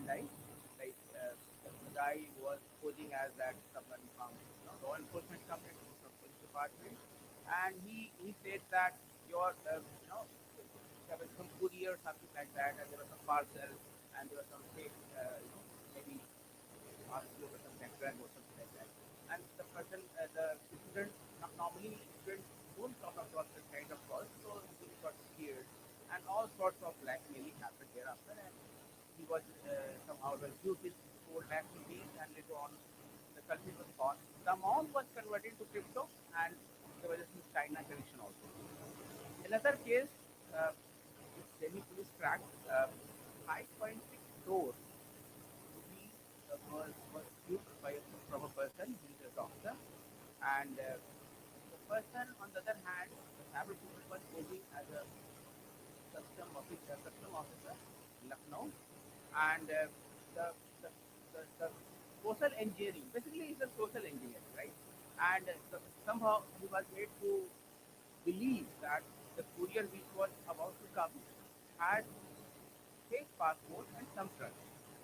life. The guy was posing as that someone from law enforcement company, from police department, and he said that your there was some courier or something like that, and there was some parcel, and there was some fake, maybe parcel or some background or something like that. And the person, the student, normally students don't come across this kind of calls, so he got scared, and all sorts of blackmailing happened thereafter, and he was somehow refused his 4 lakh rupees, and later on the culprit was caught. The amount was converted to crypto, and there was some China connection also. Another case, uh, Delhi police tracked 5.6 crore rupees was duped from a person who is a doctor, and the person, on the other hand, the cyber criminal was posing as a custom officer in Lucknow, and the, the, the social engineering, basically is a social engineering, right? And somehow he was made to believe that the courier which was about to come had fake passport and some trust.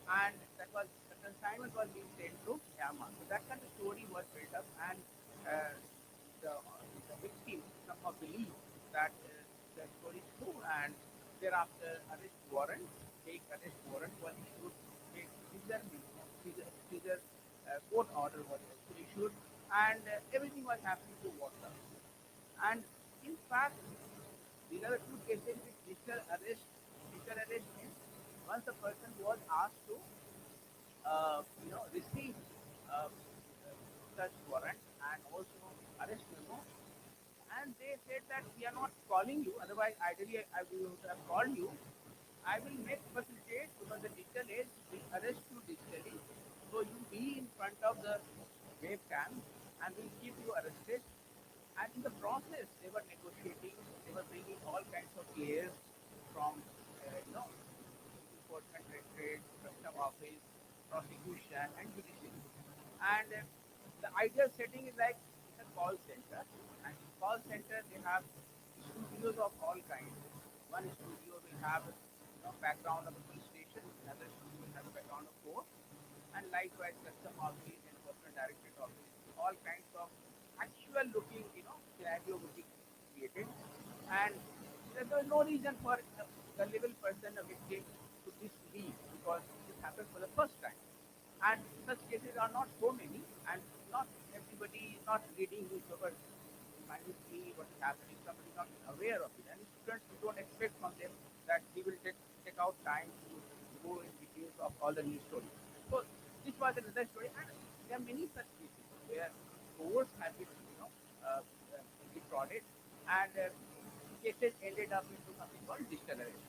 And that was the consignment was being sent to Myanmar. So that kind of story was built up, and uh, the victim somehow believed that the story is true, and thereafter fake arrest warrant was issued, fake Caesar court order was also issued, and everything was happening through WhatsApp. And in fact, these are the two cases with digital arrest. Digital arrest means once a person was asked to, receive such warrant and also arrest memo, and they said that we are not calling you. Otherwise, ideally, I will have called you. I will make facilitate because the digital age will arrest you digitally. So you be in front of the webcam and will keep you arrested. And in the process, they were negotiating. They were bringing all kinds of players from, enforcement directorate, custom office, prosecution, and judiciary. And the ideal setting is like it's a call center. And in call center, they have studios of all kinds. One studio will have background of a police station, another studio will have a background of court, and likewise custom office, enforcement directorate office, all kinds of actual looking, scenario will be created. And there was no reason for the level person, a victim, to disbelieve because this happened for the first time. And such cases are not so many, and not everybody is not reading newspapers mindlessly what is happening. Somebody is not aware of it, and students we don't expect from them that he will take out time to go in details of all the news stories. So this was another story, and there are many such cases where stores have been, defrauded, and cases ended up into something called digital arrest.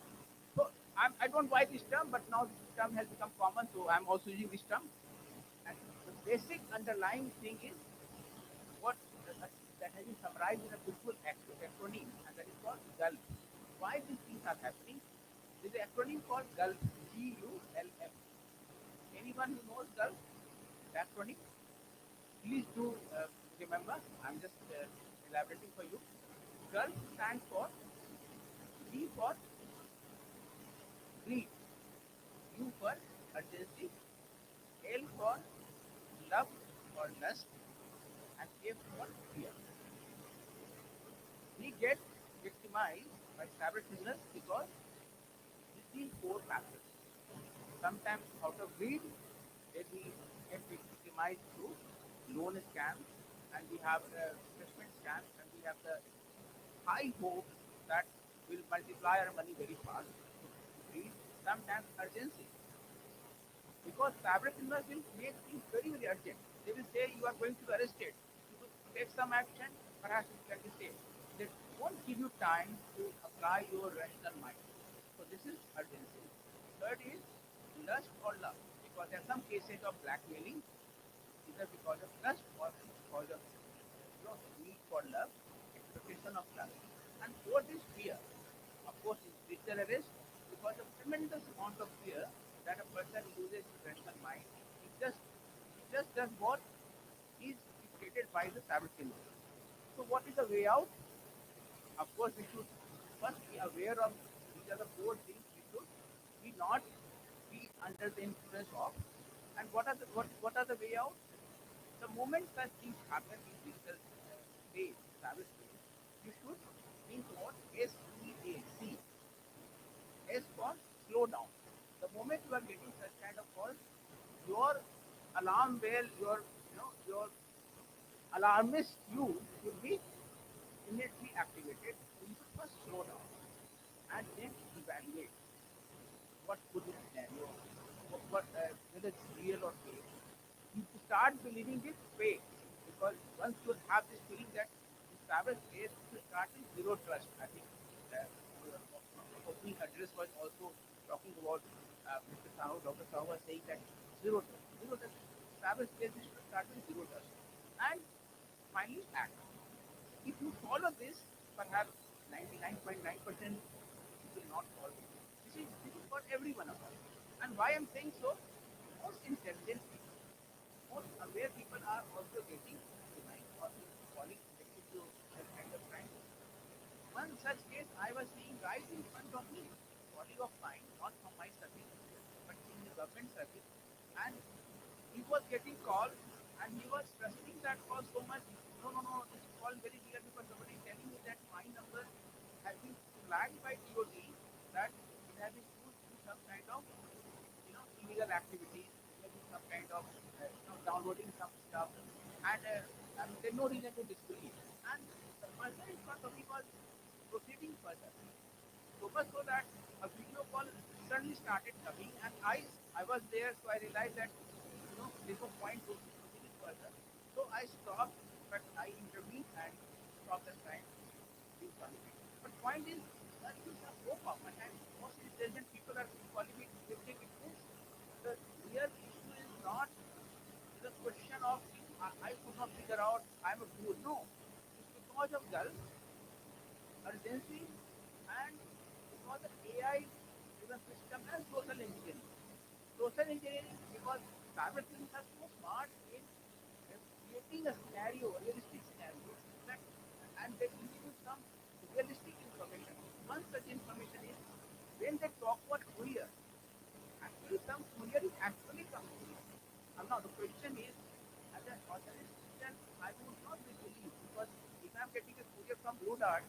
So I don't buy this term, but now this term has become common, so I'm also using this term. And the basic underlying thing is what that has been summarized in a beautiful acronym, and that is called GULF. Why these things are happening? There is an acronym called GULF, GULF. Anyone who knows GULF, the acronym, please do remember. I'm just elaborating for you. GULF stands for G for greed, U for urgency, L for love or lust, and F for fear. We get victimized by cyber criminals because these four factors. Sometimes out of greed, then we get victimized through loan scams, and we have the investment scams, and we have the high hope that will multiply our money very fast. Greed, sometimes urgency, because cyber criminals will make things very, very urgent. They will say you are going to be arrested. To take some action, perhaps it can be safe. They won't give you time to apply your rational mind. So this is urgency. Third is lust or love, because there are some cases of blackmailing, either because of lust or because of need for love, expectation of love. And fourth is fear. Of course, in digital arrest, because of tremendous amount of fear that a person loses his rational mind, he just does what is dictated by the cyber criminal. So what is the way out? Of course, we should first be aware of these are the four things we should be not be under the influence of. And what are the way out? The moment such things happen in digital space, cyberspace, you should think what SEAC. S for slow down. The moment you are getting such kind of calls, your alarm bell, your alarmist you should be immediately activated. So you should first slow down and then evaluate what could be the scenario, whether it's real or fake. You start believing it's fake because once you have this feeling that in cyberspace, you start with zero trust. I think your opening address was also talking about Mr. Sahu, Dr. Sahu was saying that zero trust. Zero trust. Cyberspace, you should start with zero trust. And finally, act. If you follow this, perhaps 99.9% you will not follow. This is for every one of us. And why I'm saying so? Most intelligent people, most aware people are also getting denied or falling victim to that kind of crime. One such case I was seeing right in front of me, a colleague of mine, not from my service, but in the government service, and he was getting call and he was trusting that call so much. No, no, no, this call is very real because somebody is telling me that my number has been flagged by DOD that it has been used in some kind of illegal activities, maybe some kind of downloading some stuff, and there's no reason to disbelieve. And the person in front of me was proceeding further. So much so that a video call suddenly started coming, and I was there, so I realized that there's no point to proceeding further. So I stopped, but I intervened and stopped the time. But point is, that is so common, and most intelligent people are calling it gifting it is. The real issue is not the question of I could not figure out I'm a fool. No, it's because of gulf, urgency, and because of AI driven system and social engineering. Social engineering because cyber things are so smart in creating a scenario, a realistic scenario, that, and they give you some realistic information. One such information is when they talk about courier, actually some courier is actually from courier. And now the question is, as an authorized citizen, I would not be believed because if I'm getting a courier from Blue Dart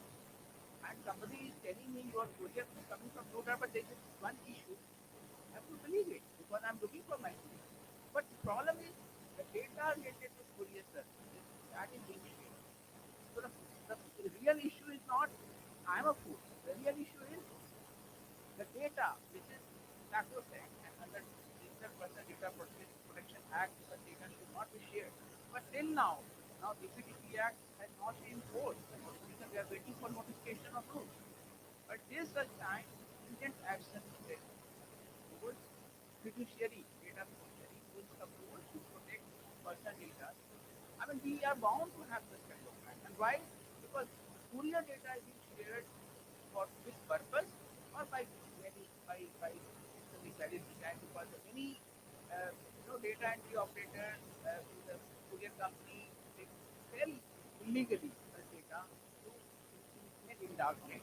and somebody is telling me your courier is coming from Blue Dart, but there is one issue, I have to believe it because I'm looking for my courier. But the problem is the data related to courier service that is being shared. So the real issue is not I'm a fool. The real issue is the data, which is sacrosanct and under Digital Personal Data Protection Act, the data should not be shared. But till now DPDP Act has not been enforced. Because we are waiting for notification of rules. But this such time, stringent action is taken. Towards fiduciary, data fiduciary, who is supposed to protect personal data. I mean, we are bound to have such kind of act. And why? Because courier data is being shared for which purpose or by many by decided design because many data entry operators to the courier company they sell illegally the data to in darknet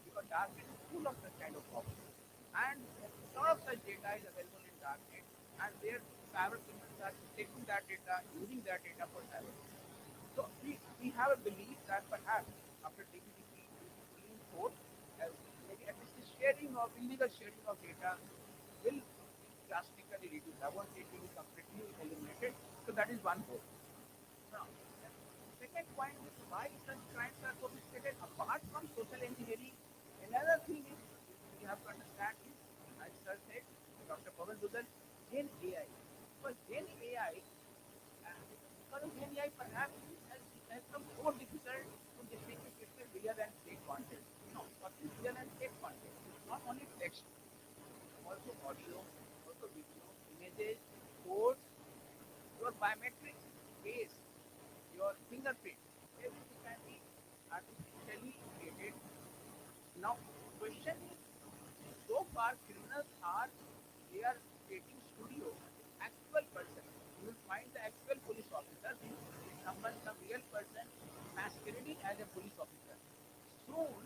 because darknet is full of such kind of problems and a lot of such data is available in darknet and their cyber criminals are taking that data using that data for cyber. So we have a belief that perhaps after DPDP fully enforced, maybe at least the sharing of illegal sharing of data will drastically reduced. I won't say it will be completely eliminated. So that is one goal. Now, second point is why such crimes are sophisticated. Apart from social engineering, another thing is we have to understand is, as Sir said, Dr. Pawan Dudal, Gen AI. Because Gen AI, because of Gen AI, perhaps it has become more difficult to distinguish between real and fake content. What is real and fake content? It's not only text, also audio, also video, images, codes, your biometrics, face, your fingerprint, everything can be artificially created. Now, question is, so far criminals are they are creating studio actual person. You will find the actual police officer, someone, some real person masquerading as a police officer. Soon,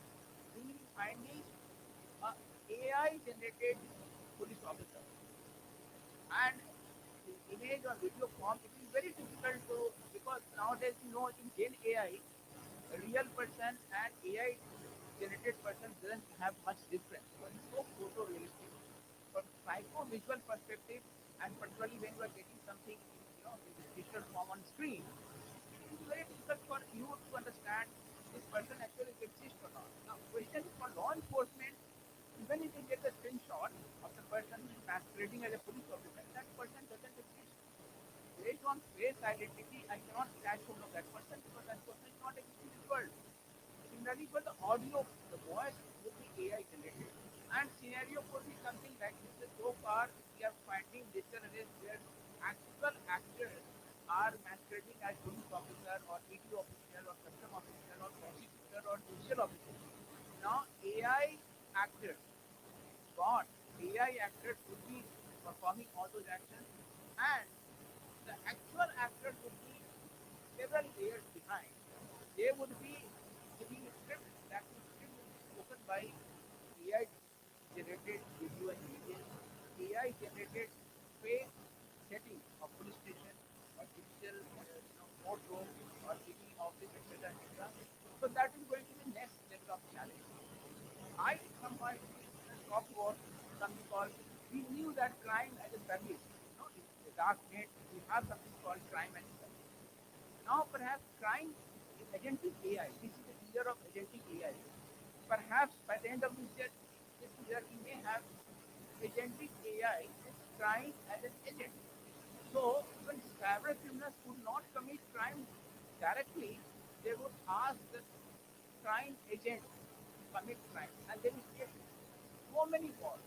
we will be finding a AI generated police officer know in Gen AI, a real person and AI generated person doesn't have much difference. So it's so photorealistic. From psycho-visual perspective, and particularly when you are getting something in the digital form on screen, it is very difficult for you to understand this person actually exists or not. Now, question is for law enforcement, even if they get the screenshot of the person who is masquerading as a police officer, that person doesn't exist. Based on face identity, I cannot catch hold of that person because that person is not existing in this world. Similarly, for the audio, the voice would be AI generated. And scenario could be something like this. So far, we are finding digital arrests where actual actors are masquerading as police officer or ED officer or custom officer or prosecutor or judicial officer. Now, AI actors, God, AI actors would be performing all those actions, and the actual actors would be several layers behind. They would be giving a script. That script would be spoken by AI generated video and images, AI generated fake setting of police station or digital courtroom or city office, etc. etc. So that is going to be next level of challenge. I somehow talk about something called, we knew that crime as a service. In the dark net, we have something called crime as a service. Now, perhaps crime is agentic AI. This is the year of agentic AI. Perhaps by the end of this year, we may have agentic AI crime as an agent. So, even cyber criminals would not commit crime directly, they would ask the crime agent to commit crime, and they will get so many calls.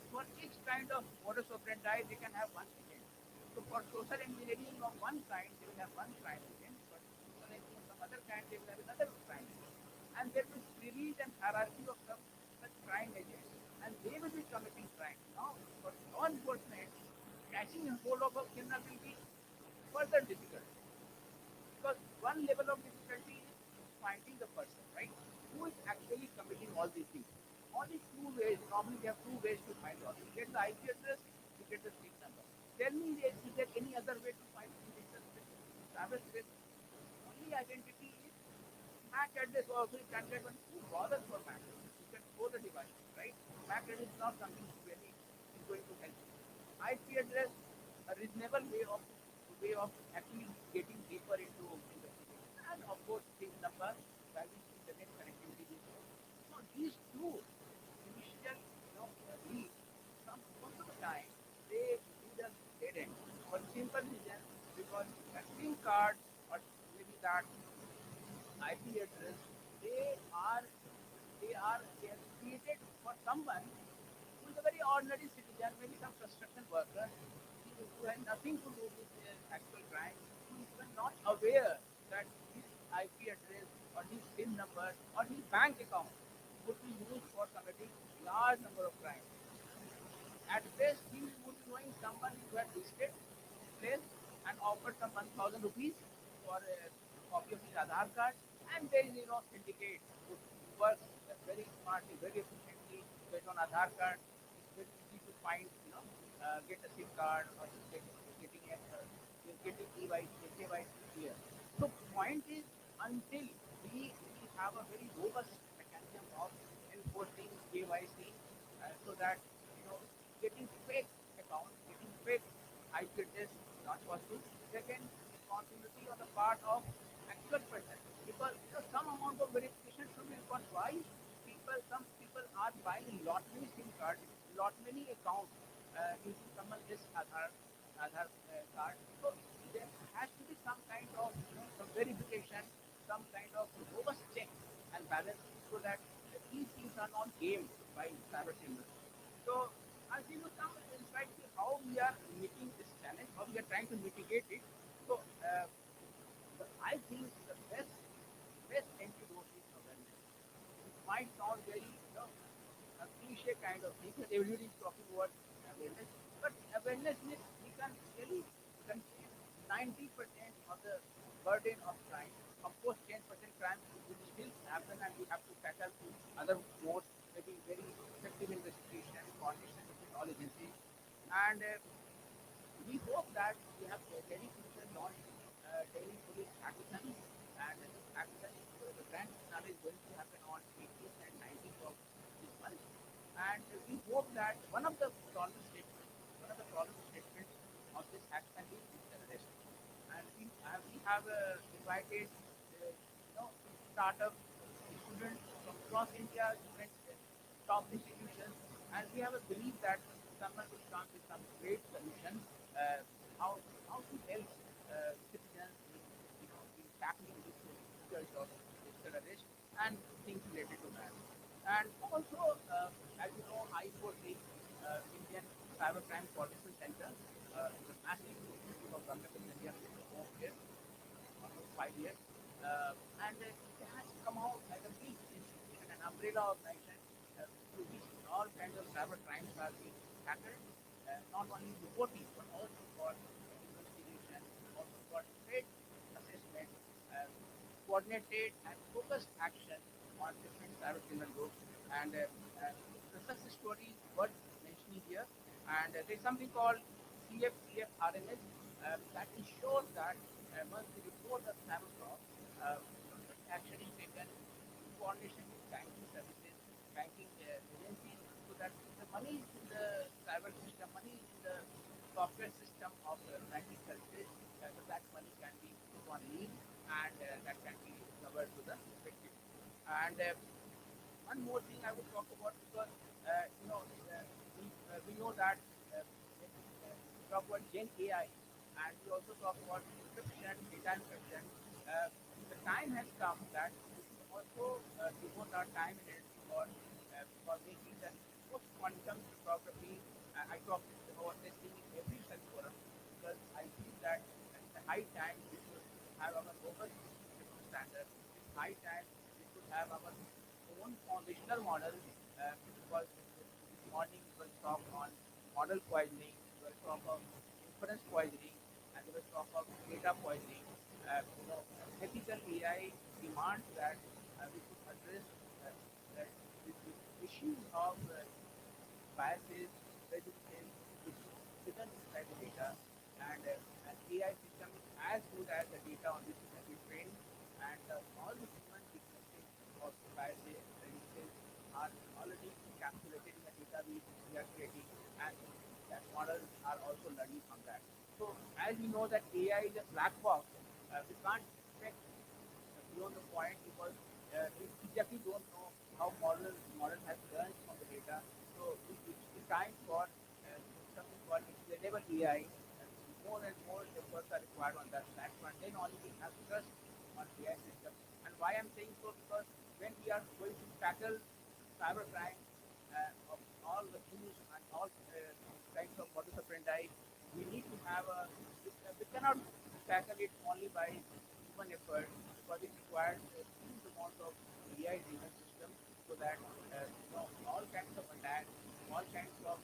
For each kind of modus operandi, they can have one agent. So for social engineering of one kind, they will have one crime agent. For social engineering of some other kind, they will have another crime agent. And there will be series and hierarchy of some such crime agents, and they will be committing crime. Now, for law enforcement, catching hold of a criminal will be further difficult because one level of difficulty is finding the person, right? Who is actually committing all these things? Only two ways. Normally, we have two ways to find out. You get the IP address, you get the SIM number. Tell me, is there any other way to find in digital space? Cyberspace, only identity is MAC address. Also, you can get one. Who bothers for MAC address? You can throw the device, right? MAC address is not something really is going to help you. IP address, a reasonable way of actually getting deeper into investigation. And of course, SIM number, valid internet connectivity. So these two initial, leads, some most of the time they lead us dead end. For simple reason, because a SIM card or maybe that IP address, they are they are created for someone who is a very ordinary citizen, maybe some construction worker, who has nothing to do with the actual crime, who is even not aware that his IP address or his SIM number or his bank account would be used for committing large number of crimes. At best, he would be knowing someone who had visited his place and offered some 1,000 rupees for a copy of his Aadhaar card, and there is syndicate who works very smartly, very efficiently based on Aadhaar card. It's very easy to find, get a SIM card or getting KYC here. So point is, until we have a very robust mechanism of enforcing KYC, so that getting fake accounts, getting fake IP address is not possible. Second, responsibility on the part of actual person, because some amount of verification should be required. Why some people are buying lot many SIM cards, lot many accounts using someone else's Aadhaar card. So there has to be some kind of some verification, some kind of robust check and balance, so that these things are not gamed by cyber criminals. So I'll give you some insight to how we are meeting this challenge, how we are trying to mitigate it. So I think the best antidote is awareness. It might sound very a cliche kind of thing that everybody is talking about awareness, but awareness means we can really contain 90% of the burden of crime. Of course, 10% crime will still happen, and we have to tackle to other modes, maybe very effective investigation, coordination between all agencies, and we hope that we have very future launch daily police hackathon, and this hackathon is the grand finale is going to happen on 18th and 19th of this month. And we hope that one of the problem statements of this hackathon is terrorist. And we have invited startup students from across India, different top institutions, and we have a belief that someone will come with some great solution uh, how how to help citizens in in tackling this difficult of this terrorist and things related to that. And also, as you know, I foresee Indian Cybercrime Coordination Center is a massive initiative of government of India for here, almost 5 years. And it has come out as a big institution, an umbrella organization through which all kinds of cyber crimes are being tackled, not only reporting but also for investigation, also for threat assessment, uh, coordinated and focused action on different cyber criminal groups. And the success story is worth mentioning here. And there's something called CFCF that ensures that once we report a cyber fraud, action is taken in coordination with banking services, banking agencies, so that the money is in the cyber system, money is in the software system of banking services, so that money can be put on leave and that can be recovered to the victim. And one more thing I would talk about because we know that when we talk about Gen AI and we also talk about encryption, data encryption, uh, the time has come that we should also devote our time and energy for making the post-quantum cryptography. I talk about this thing in every such forum because I feel that it's a high time we should have our robust encryption standards. It's high time we should have our own foundational model because this morning we will talk on model poisoning, we will talk of inference poisoning, and we will talk of data poisoning. Ethical AI demands that we should address the issues of biases, prejudices, which is hidden inside the data, and an AI system is as good as the data on which it has been trained, and all the human weaknesses of biases, prejudices are already encapsulated in the data we are creating, and that models are also learning from that. So, as we know that AI is a black box, we can't expect beyond the point because we exactly don't know how model has learned from the data. So it's time for something called explainable AI. More and more efforts are required on that platform. Then only we have trust on AI system. And why I'm saying so because when we are going to tackle cybercrime of all the tools and all kinds of modus operandi, we need to have we cannot tackle it only by human effort because it requires a huge amount of AI-driven system so that all kinds of attacks, all kinds of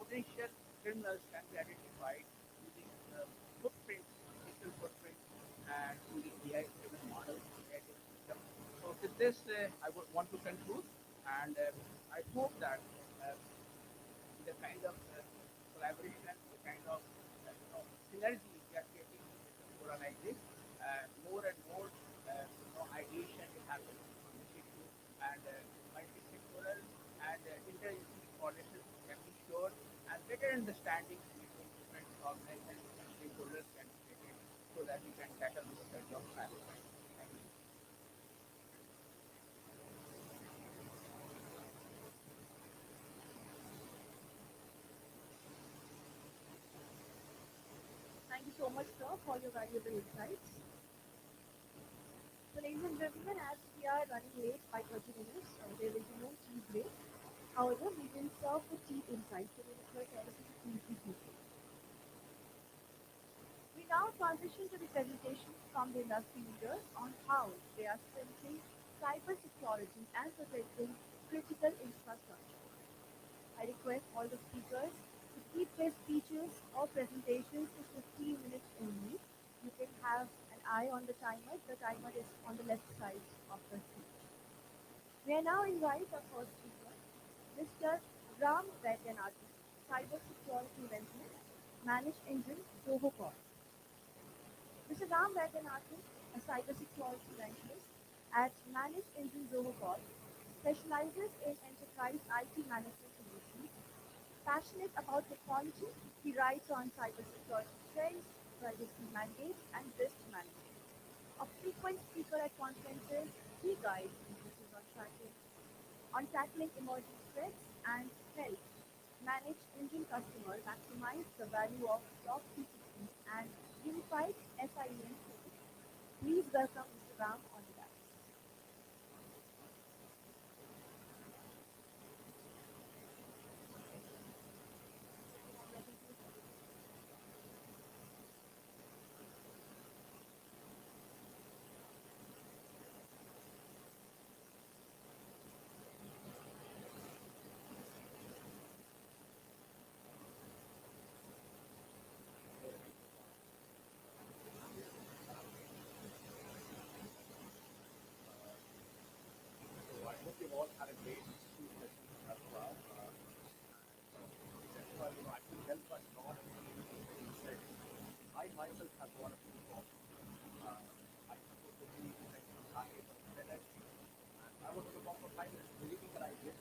potential criminals can be identified using footprints, digital footprints, and using AI-driven models, AI-driven system. So with this, I would want to conclude, and I hope that the kind of collaboration, the kind of synergy we are creating with the forum like this, more and more ideation will happen on this issue, and multi-sectoral and interagency coordination can be sure, and better understanding between different organizations and stakeholders can be created so that we can tackle this kind of cybercrime. Thank you. Thank you so much, sir, for your valuable insights. So, ladies and gentlemen, as we are running late by 30 minutes, there will be no tea break. However, we will serve the tea insights, so we request all of you to please be seated. We now transition to the presentation from the industry leaders on how they are strengthening cybersecurity and protecting critical infrastructure. I request all the speakers to keep their speeches or presentations to 15 minutes only. You can have an eye on the timer. The timer is on the left side of the screen. May I now invite our first speaker, Mr. Ram Vaidyanathan, Cybersecurity Engineer, Managed Engine, Zoho Corp. Mr. Ram Vaidyanathan, a cybersecurity evangelist at Managed Engine Robocall, specializes in enterprise IT management solutions. Passionate about technology, he writes on cybersecurity trends, privacy mandates, and risk management. A frequent speaker at conferences, he guides businesses on tackling emerging threats and helps manage engine customers maximize the value of Block 360 and unified SIEM solutions. Please welcome Mr. Ram on the line. So I hope you've all had a great two sessions as well. That's why, I can help but not say. I myself have one of these problems. I supposed to be next to target on FedEx, and I was on the call for 5 minutes, believing that I did.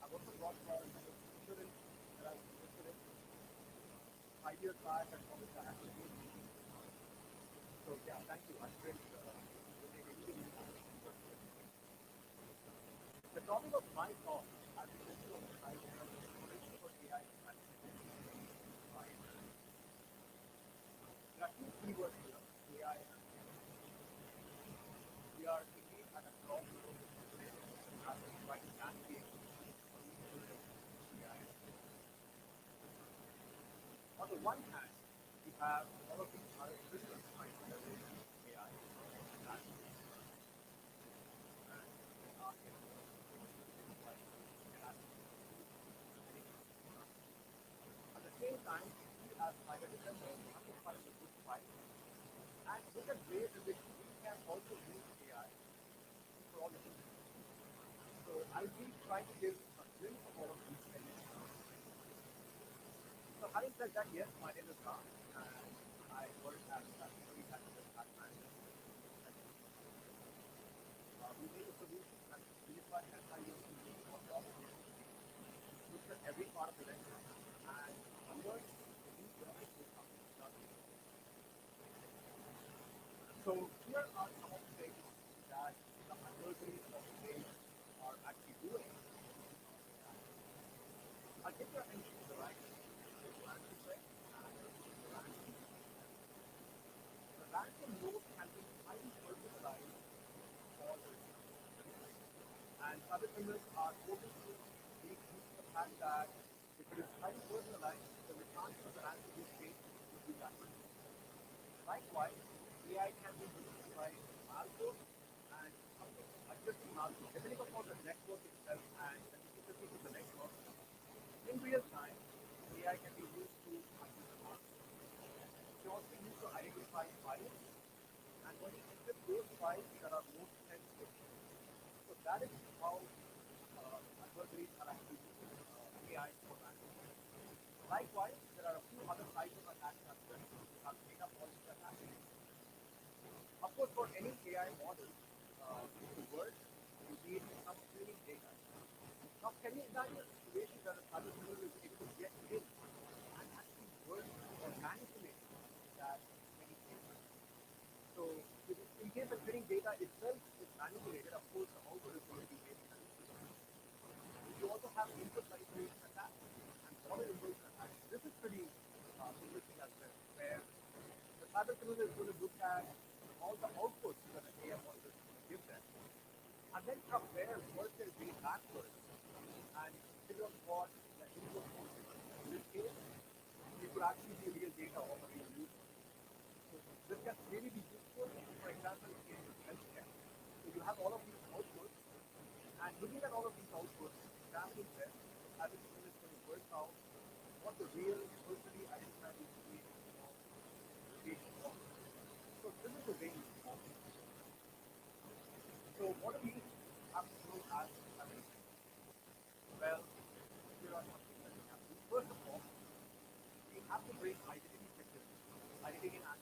I also got for insurance that I was interested in. 5 years back, I promised I had to do. So yeah, thank you. I'm really the topic of my talk, as you can see on the slide, is information for AI management. Right. There are two keywords here, AI and we are indeed at a crossroads today as we try to navigate AI. On the one hand, we have all of these other systems trying to leverage AI and at the same time, we as private developers have to find a good fight and look at ways in which we can also use AI for all the things. So I'll be trying to give a glimpse of all of these things. So having said that, yes, my name is Ram and I work as a security analyst at Management. We make a solution that unifies SIOs for all of these, looks at every part of the network and converts these services to something. So here are some of the things that the adversaries of the day are actually doing. I'll get your attention to the right. There's ransomware and the ransom. The ransom note can be highly personalized for the and other criminals are able to make use of the fact that if it is highly personalized, then the chances of the ransom being paid would be that much. Likewise, AI can be used by malware and adjusting malware, depending upon the network itself and the difficulty of the network. In real time, AI can be used to adjust the malware. It can also be used to identify files and only encrypt those files that are most sensitive. So that is how adversaries are actually using AI for ransomware. Likewise, there are a few other types of attacks as well. You have data policy attacks. Of course, for any AI model to work, you need some training data. Now, can you imagine a situation where a cyber criminal is able to get in and actually work or manipulate that training data? So, in case the training data itself is manipulated, of course, the output is going to be very manipulated. You also have input manipulation attacks and model inversion attacks. This is pretty interesting as well, where the cyber criminal is going to look at all the outputs that an AI model is going to give them, and then from there work their way backwards and figure out what the input is. In this case, it could actually be real data or a real user. So this can really be useful, for example, in case of healthcare. So you have all of these outputs, and looking at all of these outputs, examining them, having is going to work out what the real personally identified information of the patient was. So this is the way you solve it. So what do we have to do as analysts? Well, there are some things that we have to do. First of all, we have to bring identity security, identity and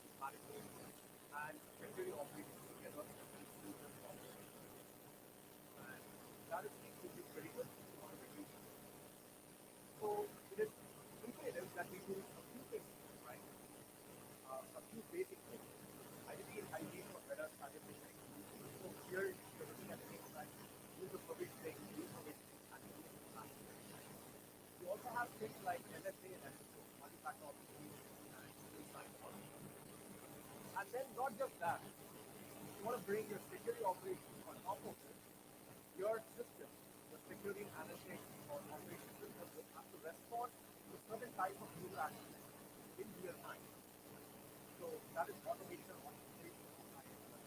have things like MFA and MSO, multi-factor authentication and single sign-on. And then not just that, if you want to bring your security operations on top of it, your system, the security analytics or operation system will have to respond to certain type of user activity in real time. So that is automation or orchestration of ISL.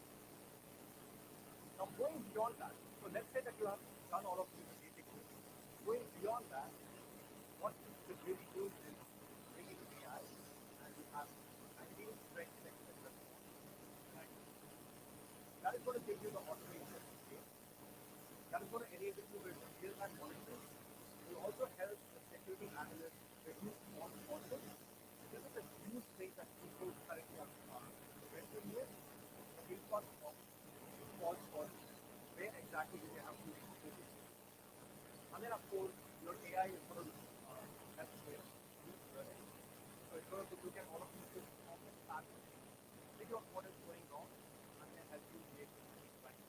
Now going beyond that, so let's say that you have done all of these basic things. Going beyond that, what you should really do is bring in AI and you have ideal threat detection and response. Right? That is going to give you the automation scale. That is going to enable you with real-time monitoring. It will also help the security analyst reduce false positives. This is a huge thing that people currently are wrestling with. The impact of false positives. Where exactly do they have to focus? And then, of course, your AI is going to help with deep learning. So it's going to look at all of these complex patterns, figure out what is going on, and then help you make the right.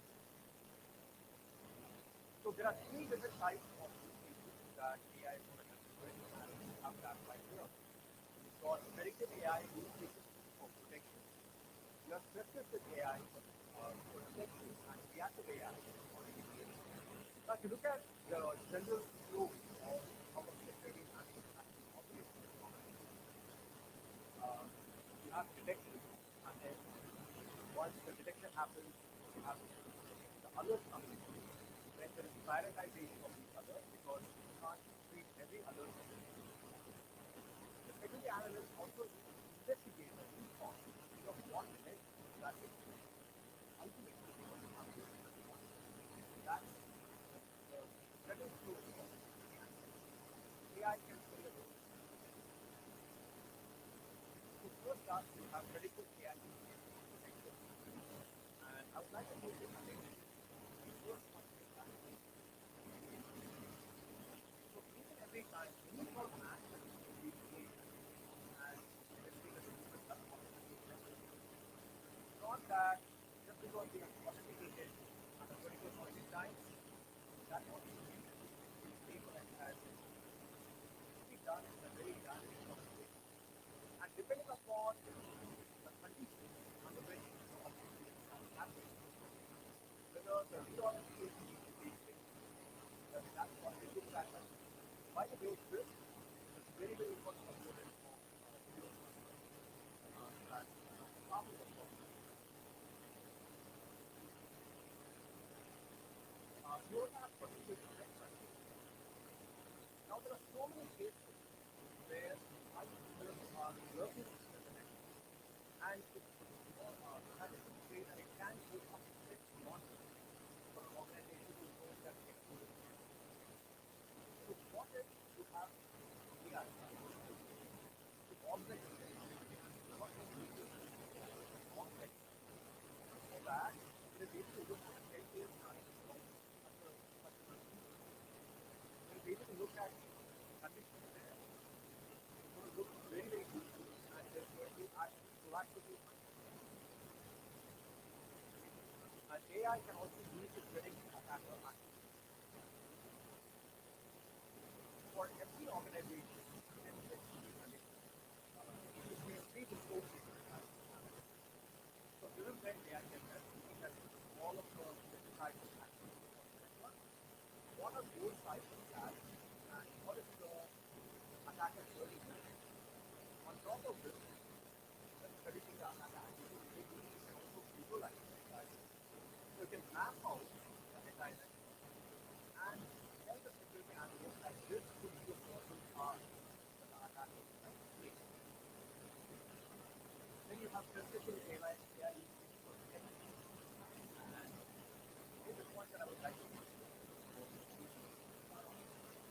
So there are three different types of use cases that AI is going to help you with, and we have that right here. You've got predictive AI use cases for protection. You have prescriptive AI for detection, and reactive AI for remediation. Now, if you look at the general flow of how a security analyst actually operates in an organization, you have detection, and then once the detection happens, you have the others come in. Then there is prioritization of these others because you can't treat every other as a security. The security analyst also needs to investigate the root cause of what led to that incident. Ultimately, because you have to respond. That's the second flow of AI. AI can play a role. So first up, you have predictive AI use cases for protection. And I would like to move this attention to the first one is that. So each and every time any sort of action is being made, and let's say that the user does authentication, it's not that just because they have authenticated at a particular point in time, that authentication is labeled as to be done in a very dynamic sort of way. And depending upon the conditions under which the authentication has happened, whether the re-authentication needs to take place, whether that's authentic pattern. By the way, this is very, very important component of zero trust that half of the problem. You also have particular threat criteria. Now there are so many cases where users are lurking in the network, and statistics say that it can take up to 6 months for an organization to know that exposure is there. So what if you have AI to augment the data, not just reduce it, augment it, so that it is able to look at 10 years time from such a user. It is able to look at conditions there. It's going to look very, very useful, and it's going to actually proactively understand. And AI can also use to predict attacker activity. For every organization, every security condition, between 3 to 4 cases that happen. So this is when AI can help looking at all of the different types of activity on the network. What are those types of attacks, and what is the attacker learning from it? On top of this, when predicting the attacker activity, you can also visualize the entire network. So you can map out the entire network and tell the security analyst that this could be a possible path that the attacker might take. Then you have prescriptive AI use cases for detection. And here's the point that I would like to make.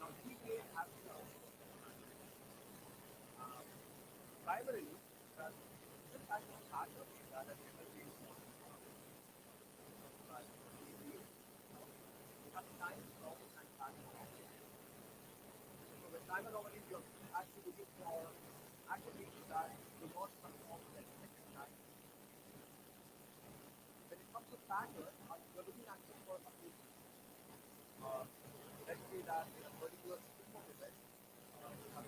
Now, GPA has been around for some time. Um, Primarily because this type of pattern that has never been but GPA have time anomalies and pattern anomalies. So with time anomalies, you're actually looking for activities that do not conform to the expected pattern. When it comes to pattern, you're looking actually for a few things. Let's say that in a particular string of events, you have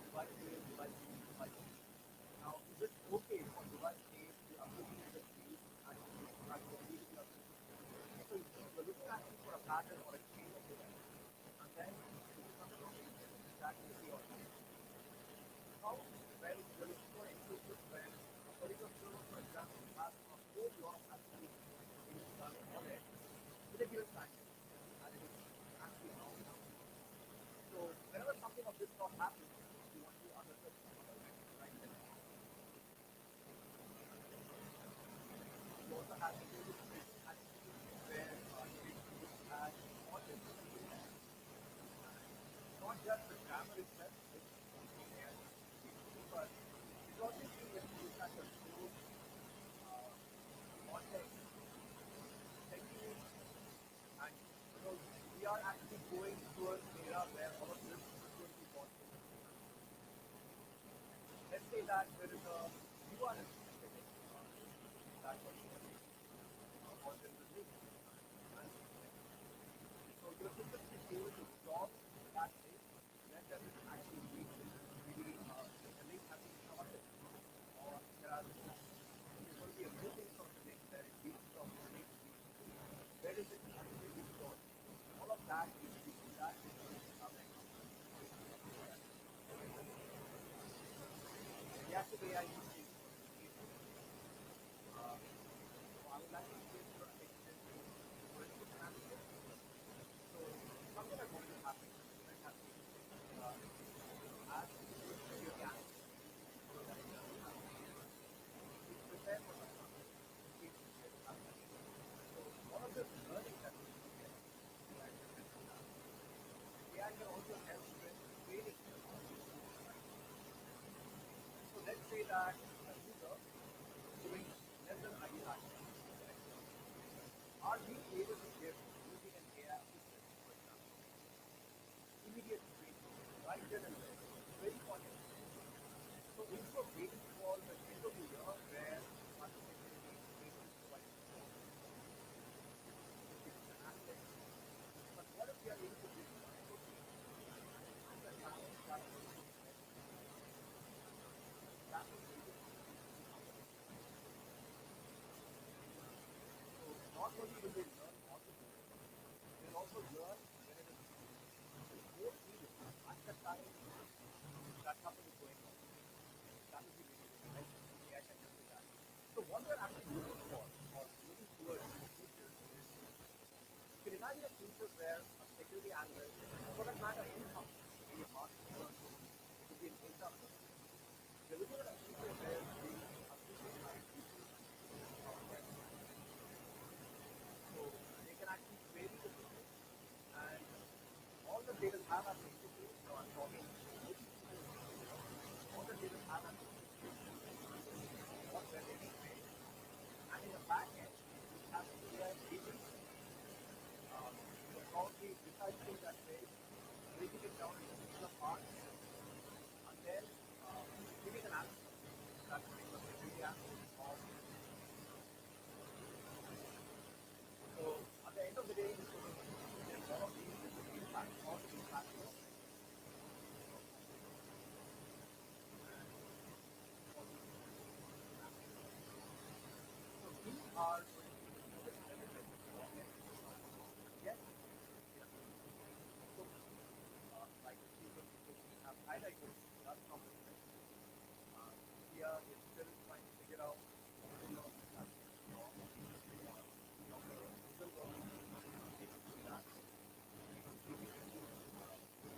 how well will it so inclusive when a particular server, for example, has a whole lot of applications being run on it with a given time and it is actually out now. So whenever something of this sort happens, you want to understand right then. You also have to do with breaking activities where you need to look at all the different data and not just the grammar itself, which AI is capable, but it's also useful when you look at the source, uh, context, techniques, and we are actually going to an era where all of this is going to be possible. Let's say that there is a URL setting that was taken or there is a link and so your system is able to stop that link when does it actually reach it. Maybe the link has been shorted or there's going to be a moving from the link where it reaches or the link reaches. Where is it actually being stored? All of that needs to be looked at reactive AI use cases for communication. Uh, so I would like to give your attention to forensic analysis. So something that normally happens when a threat has taken place, as a security analyst, that it doesn't happen, we prepare for such something in case there is happening. So all of this learning that we get, AI can help with that. AI can also help with training right? So let's say that a user is doing lesson ID hacking, are we able to give using an AI assistant, for example, immediate training right then and there, very context. So instead of waiting for the end of the year where cybersecurity training is provided to all, which is an aspect. But what if we are able to give micro training at the time that a person is ready? That will make it easy for them. So not only will they learn how to do it, they'll also learn when it is needed. When it's most needed, at the time that something is going on. That would be really, really helpful. AI can help with that. So what we're actually looking for or looking towards in the future is you can imagine a future where a security analyst, or for that matter, any company, it could be a marketing person, it could be an HR person, we're looking at a future where the assistant has deeply understood software so they can actually query the system and all that they will have as an interface, now I'm talking mostly people in the system, all that they will have as an interface is what where they can query. And in the back end, you will have an AI agent, um, probably deciphering that query, breaking it down into simpler parts, and then giving an answer to that particular security analyst or so at the end of the day, it's going to there's a lot of these different impacts, positive impacts of and positive impacts. So these are going to be the biggest benefits of ethical technology. Yes, yeah. So like the previous discussion we have highlighted, it does come with risk. India is still trying to figure out what is going to be happening with the law. The federal government is taking through that. It is basically trying to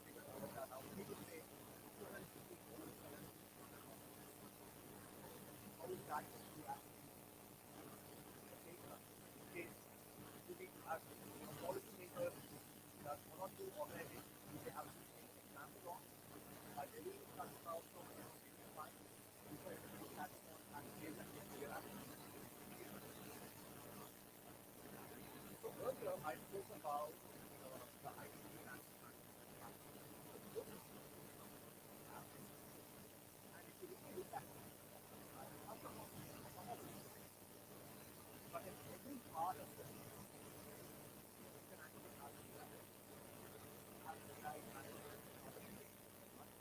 figure all of that out. People say 250 crores currency on an office. How is that going to actually a safeguard in case you need to have a policymaker that one or two organizations which they have to take an example on are releasing something out from maybe a fine, which are able to catch them and say that yes, we are actually using this indicator. So earlier I spoke about the identity and access management that is happening. So this is what is happening. And if you really look at it, I touched upon some of these things, but in every part of this, you can actually have AI, you can have AI managers and other things running.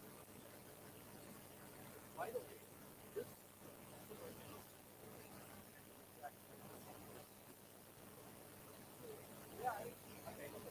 By the way, this controversy can lead to actually a lot of misuse. So AI, at the end of the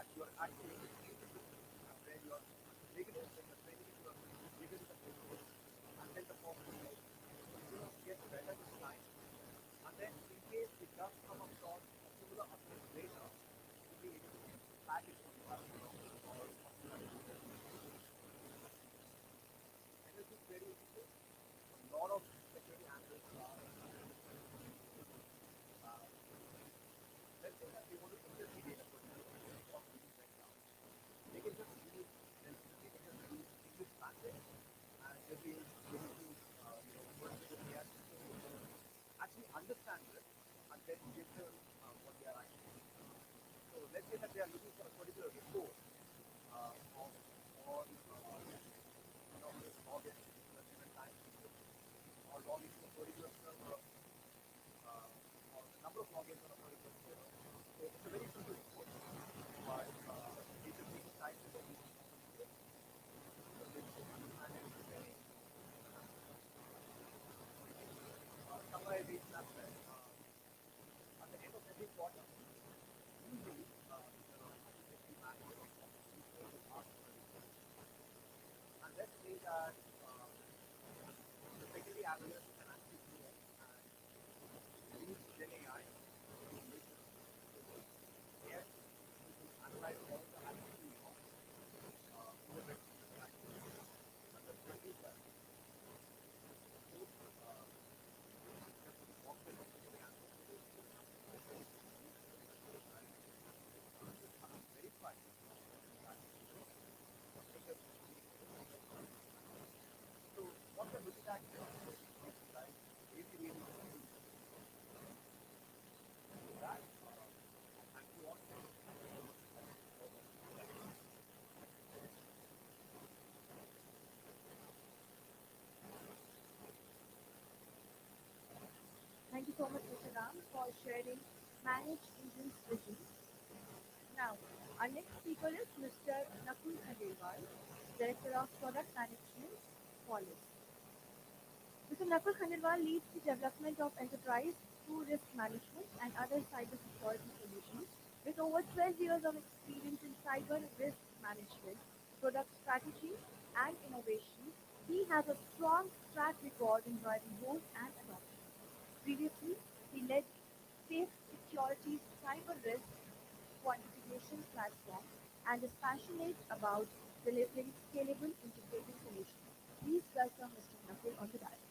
that you're actually in the system where you're beginning, when you're training it, you're beginning the process, and then the software get better with time, and then in case it does come across a similar approach later, to be able to flag it on the or and this is very interesting. A lot of security analysts are uh, let's say that they want to investigate a particular thing or business right now. They can just use they can just use English language and they'll be able to work with the AI system to actually understand it and then give them what they are actually looking for. So let's say that they are looking for a particular report of all log in in a given time period or log into a particular server or the number of logins on a particular server. So it's a very simple report, but it will take time to get it completed. So let's understand everything, summarization as well. At the end of every quarter, usually the application manager or CISO will ask for a report. And let's say that the security analyst can actually go and use Gen AI to make this report. Yes, it will analyze all the activity logs in the register tracking and then produce that report just for the cockpit of the analyst and verify that the figures so what we're looking at here is like really, really simple that and you want to Thank you so much, Mr. Ram, for sharing Managed Agents vision. Now, our next speaker is Mr. Nakul Khandelwal, Director of Product Management, Qualys. Mr. Nakul Khandelwal leads the development of enterprise through risk management and other cybersecurity solutions. With over 12 years of experience in cyber risk management, product strategy, and innovation, he has a strong track record in driving growth and adoption. Previously, he led Safe Security's cyber risk quantification platform and is passionate about delivering scalable integrated solutions. Please welcome Mr. Nakul on the dial.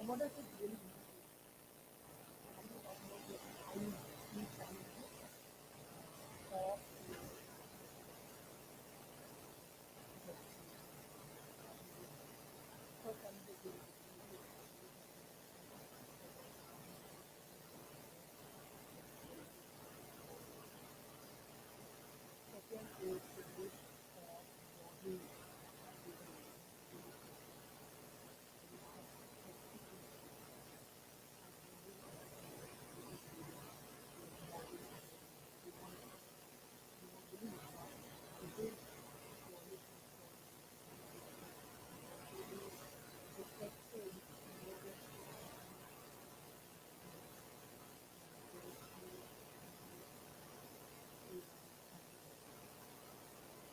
what does it really mean to you? When you talk about like how these challenges talk to the first time they do it, second is the risk of model detected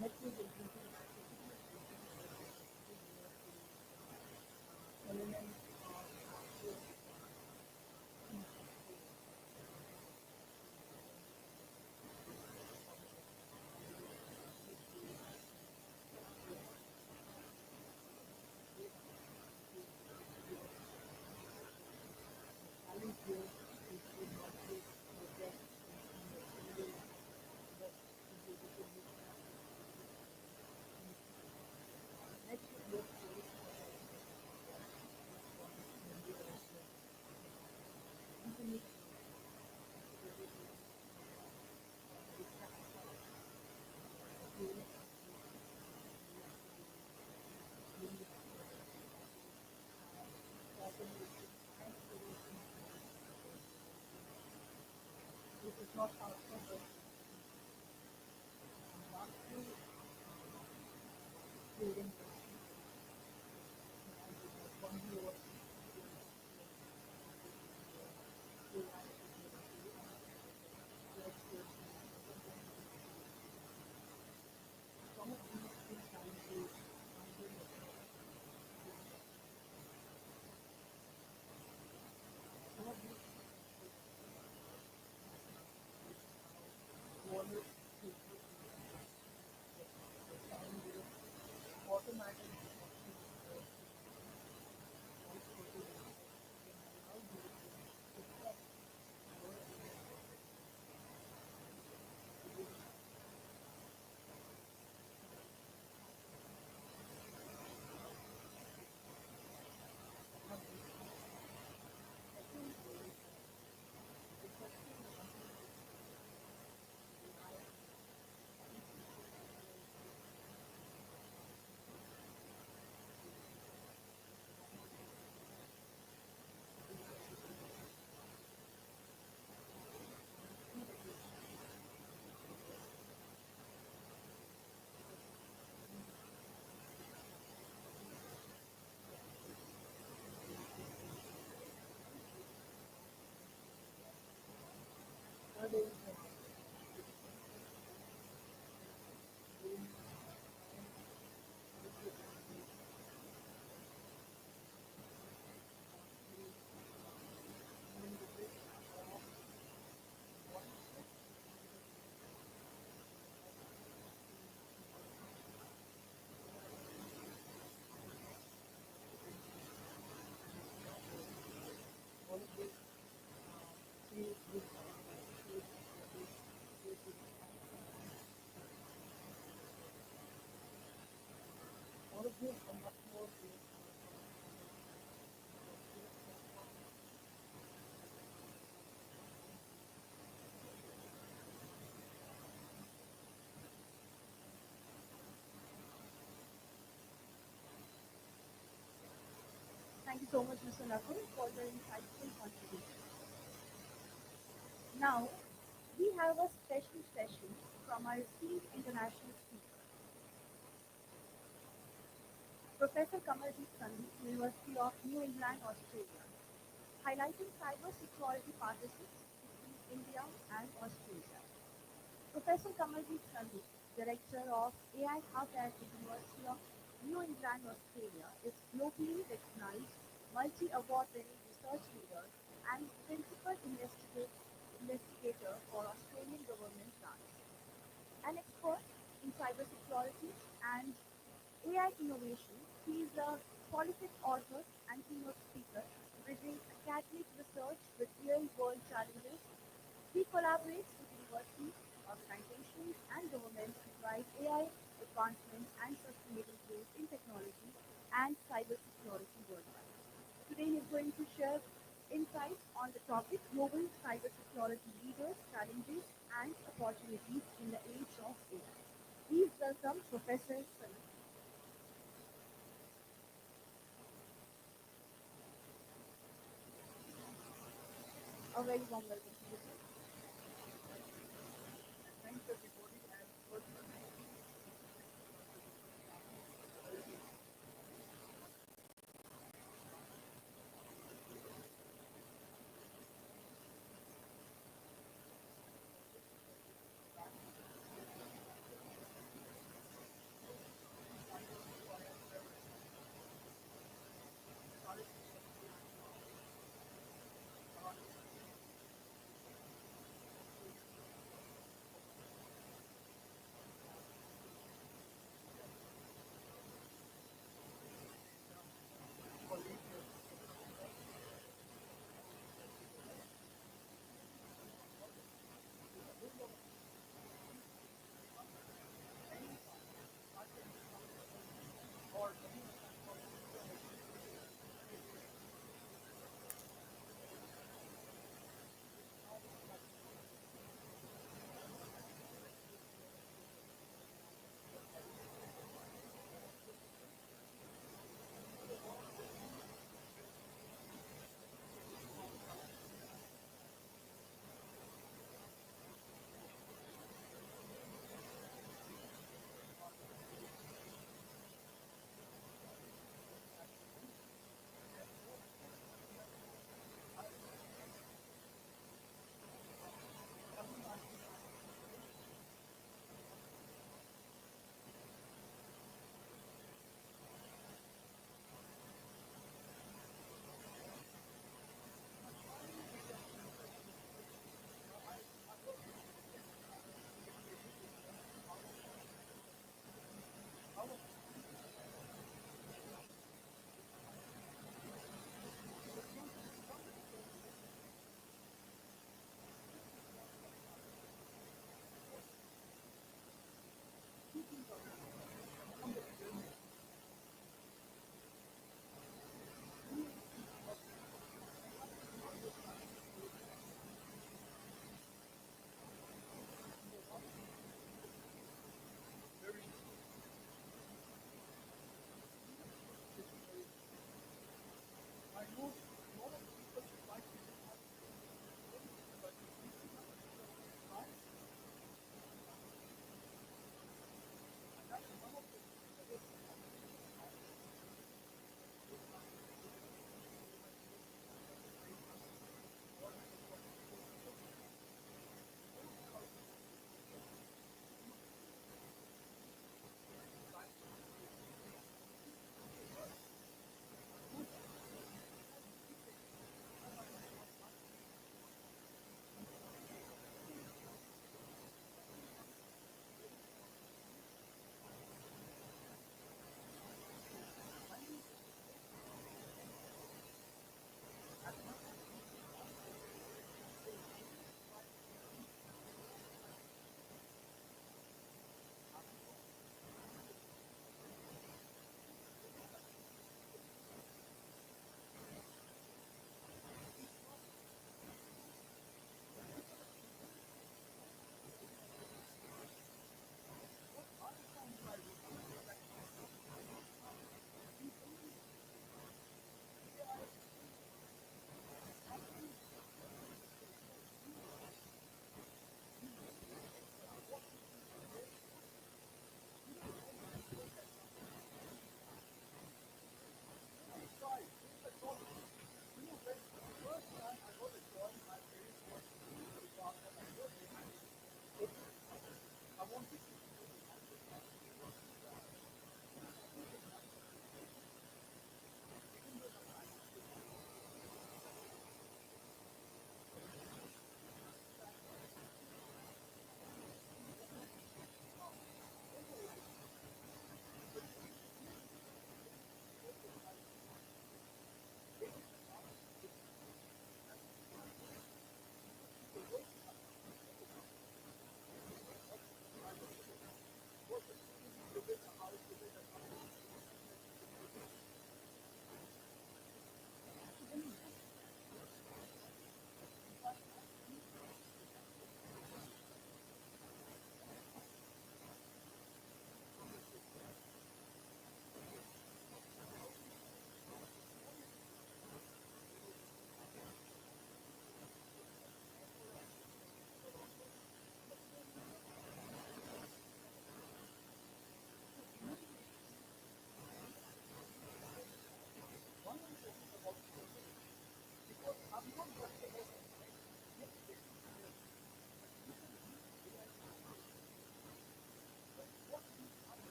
network including elements of challenge here is to not just protect but to be able to make network work for internet which is not outside of not to creating one view of some of these challenges some of these water automatic others all of this create this all of this are much more thank you so much, Mr. Nakul, for the insightful contribution. Now, we have a special session from our esteemed international speaker, Professor Kamaljeet Sandhu, University of New England, Australia, highlighting cybersecurity partnerships between India and Australia. Professor Kamaljeet Sandhu, Director of AI Hub at the University of New England, Australia, is globally recognized multi-award-winning research leader and principal investigator for Australian government grants. An expert in cybersecurity and AI innovation, he is a prolific author and keynote speaker bridging academic research with real-world challenges. He collaborates with universities, organizations, and governments to drive AI advancement and sustainable growth in technology and cybersecurity worldwide. Today he's going to share insights on the topic global cybersecurity leaders, challenges, and opportunities in the age of AI. Please welcome Professor Sunil. A very warm welcome to you, sir. Thanks everybody, and first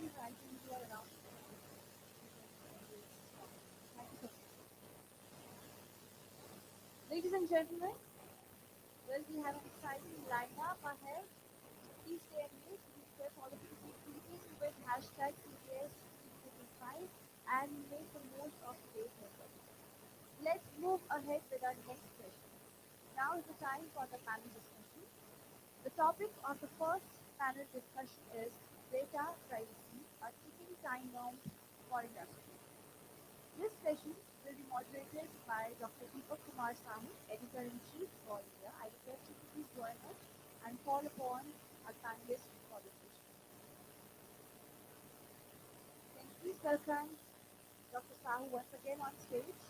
please write in your announcement. You can always stop. Thank you so much. Ladies and gentlemen, well, we have an exciting lineup ahead. Please stay engaged. Request all of you to keep tweeting with hashtag CBS355 and make the most of today's network. Let's move ahead with our next session. Now is the time for the panel discussion. The topic of the first panel discussion is data privacy, a ticking time bomb for industry. This session will be moderated by Dr. Deepak Kumar Sahu, Editor-in-Chief for India. I request you to please join us and call upon our panelists for the session. Can you please welcome Dr. Sahu once again on stage?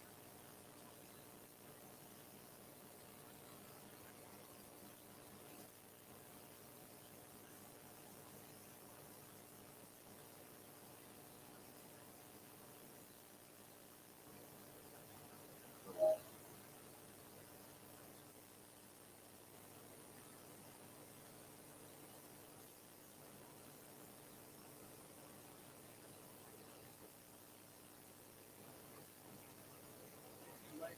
Invite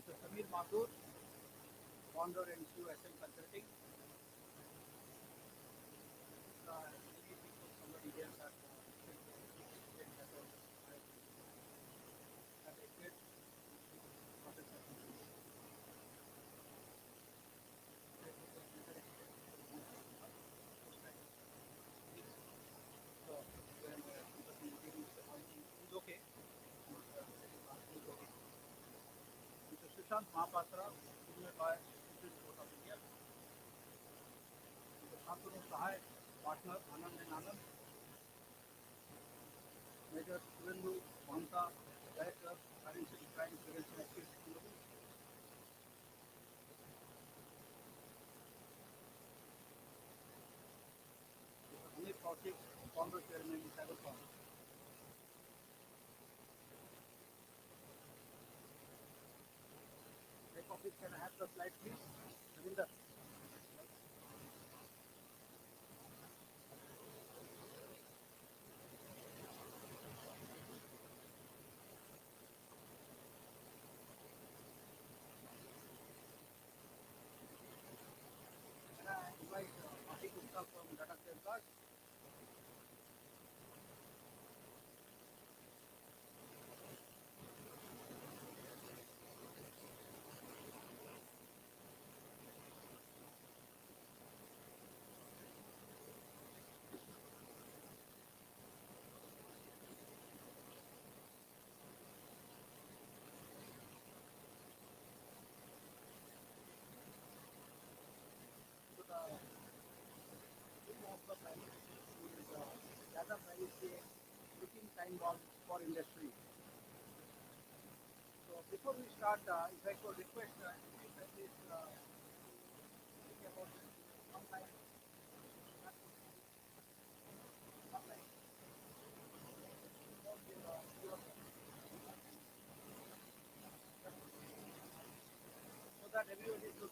Mr. Samir Mathur, founder and CEO SM Consulting. Maybe people, somebody here that have a great professor. So, when people giving technology is okay, is okay. Mr. Sushant Mahapatra, senior lawyer, Supreme Court of India. Mr. Shantanu Sahai, partner, Anand and Anand. Major Surendu Mahanta, director, Forensic Crime Prevention Activity. Mr. Anil Kaushik, founder, chairman, Cybersecurity. Head office, can I have the slide, please? Ravinder. Can I invite Atik Gupta from Data Safeguard? So the theme of the panel is data privacy, looking time bomb for industry. So before we start, if I could request, if at least think about online, online, so that everybody should.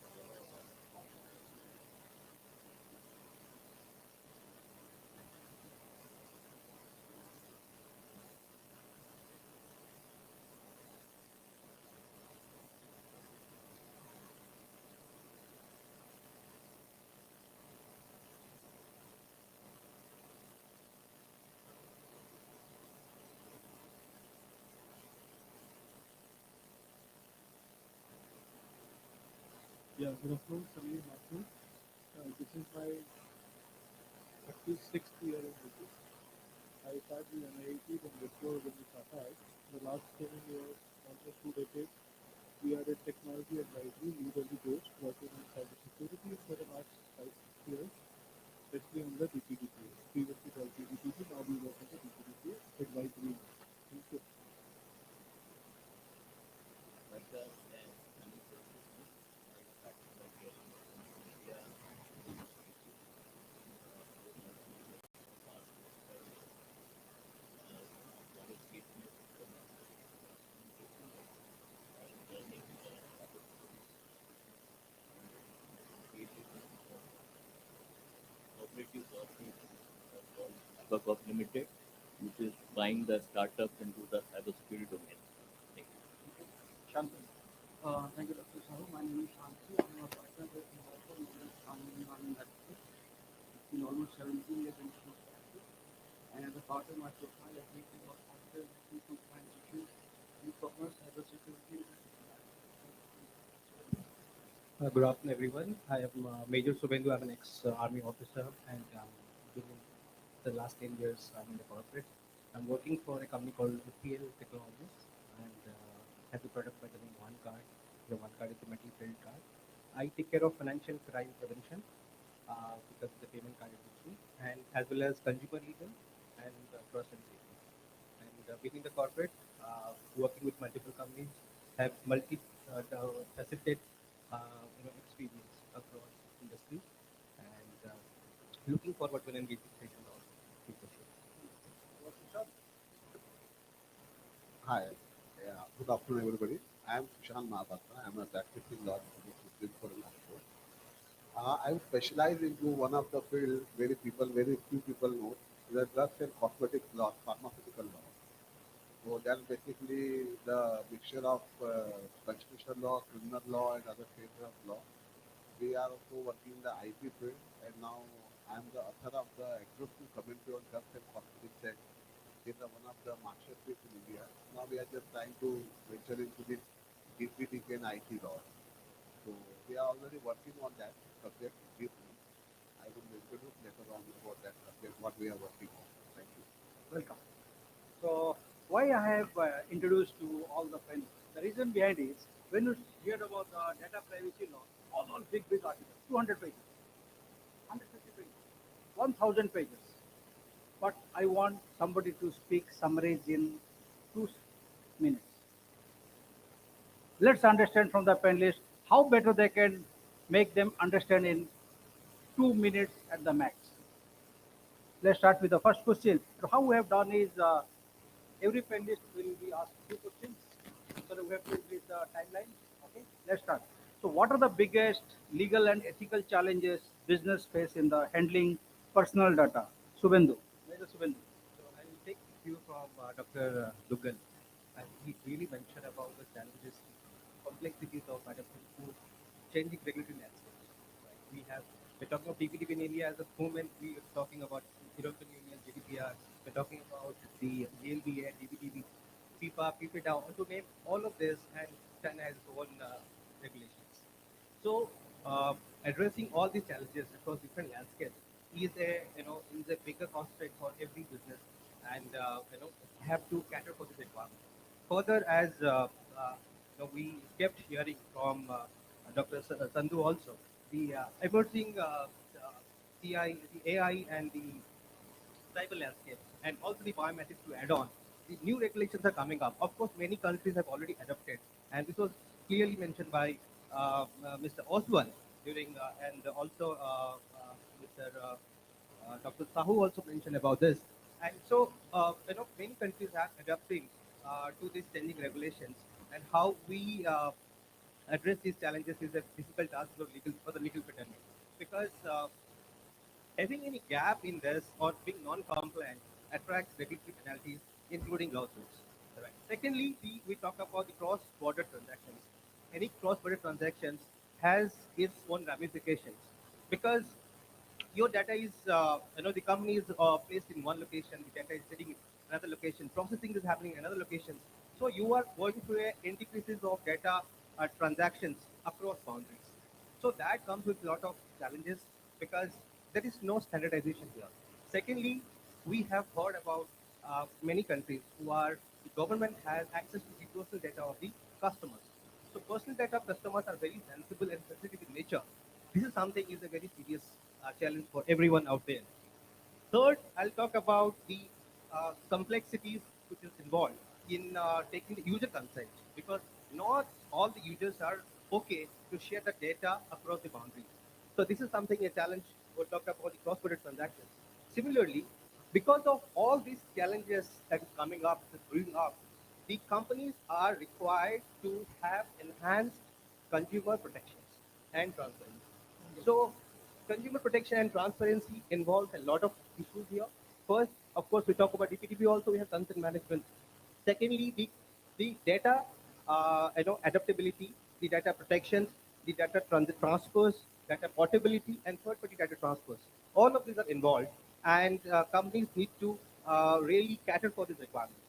Yeah, good afternoon, Samir Mathur. This is my 36th year in business. I started in IIT, then before when we started. The last 7 years, almost 2 decades, we are a technology advisory lead on the course, working on cybersecurity for the last 5 6 years, especially on the DPDPA. Previously called PDPP, now we work on the DPDPA advisory. Thank you. Network of Limited, which is buying the startups into the cybersecurity domain. Thank you. Okay. Shantanu. Thank you, Dr. Sahu. My name is Shantanu. I'm a partner with Innovators in Network. It's been almost 17 years in business practice. And as a part of my profile, I've been about after looking to find issues in commerce, cybersecurity, and Good afternoon, everyone. I am Major Subendu. I'm an ex-army officer, and been in the last 10 years I'm in the corporate. I'm working for a company called PL Technologies, and have the product by the name One Card. The One Card is a metal filled card. I take care of financial crime prevention because of the payment card industry, and as well as consumer legal and trust and safety. And being in the corporate, working with multiple companies, have faceted experience across industries, and looking forward to an engaging session of future show. Hi. Yeah. Good afternoon, everybody. I am Sushant Mahapatra. I am a practicing lawyer from the Supreme Court in High Court. I specialize into one of the field very few people know, the drugs and cosmetics law, pharmaceutical law. So that's basically the mixture of constitutional law, criminal law, and other phases of law. We are also working in the IP field, and now I am the author of the exhaustive commentary on drugs and cosmetics act. It's one of the masterpiece in India. Now we are just trying to venture into this DPDK and IT law. So we are already working on that subject deeply. I will introduce later on about that subject, what we are working on. Thank you. welcome. So, why I have introduced to all the friends? The reason behind is when you hear about the data privacy law, all big articles, 200 pages, 150 pages, 1000 pages. But I want somebody to speak summaries in 2 minutes. Let's understand from the panelists how better they can make them understand in 2 minutes at the max. Let's start with the first question. So how we have done is every panelist will be asked two questions. So that we have to increase the timeline. Okay, let's start. So what are the biggest legal and ethical challenges business face in the handling personal data? Subhendu. Where is Subhendu? So I will take you from Dr. Dugal, and he really mentioned about the challenges, complexities of adapting to changing regulatory landscapes. Right? We're talking about DPDP in India as a movement. We are talking about European Union, GDPR. We're talking about the GLBA, DPDP, FIFA, PPDA, to name all of this, and China has its own regulations. So, addressing all these challenges across different landscapes is a bigger constraint for every business, and have to cater for this environment. Further, as we kept hearing from Dr. Sandhu also, the emerging CI, the AI, and the cyber landscape, and also the biometrics to add on. The new regulations are coming up. Of course, many countries have already adopted, and this was clearly mentioned by Mr. Oswald during, and also Mr. Dr. Sahu also mentioned about this. And so, many countries are adapting to these changing regulations, and how we address these challenges is a difficult task for the legal fraternity, because having any gap in this or being non-compliant attracts regulatory penalties, including lawsuits. Right. Secondly, we talk about the cross-border transactions. Any cross-border transactions has its own ramifications, because your data is, the company is placed in one location, the data is sitting in another location, processing is happening in another location. So you are going through a intricacies of data transactions across boundaries. So that comes with a lot of challenges, because there is no standardization here. Secondly, we have heard about many countries who are, the government has access to the personal data of the customers. So personal data of customers are very sensible and sensitive in nature. This is something is a very serious challenge for everyone out there. Third, I'll talk about the complexities which is involved in taking the user consent, because not all the users are okay to share the data across the boundaries. So this is something a challenge. We'll talk about the cross-border transactions. Similarly, because of all these challenges that is coming up, that is brewing up, the companies are required to have enhanced consumer protections and transparency. So consumer protection and transparency involves a lot of issues here. first, of course, we talk about DPDP also, we have consent management. Secondly, the data adaptability, the data protections, the data transit transfers, data portability, and third-party data transfers. All of these are involved, and companies need to really cater for these requirements.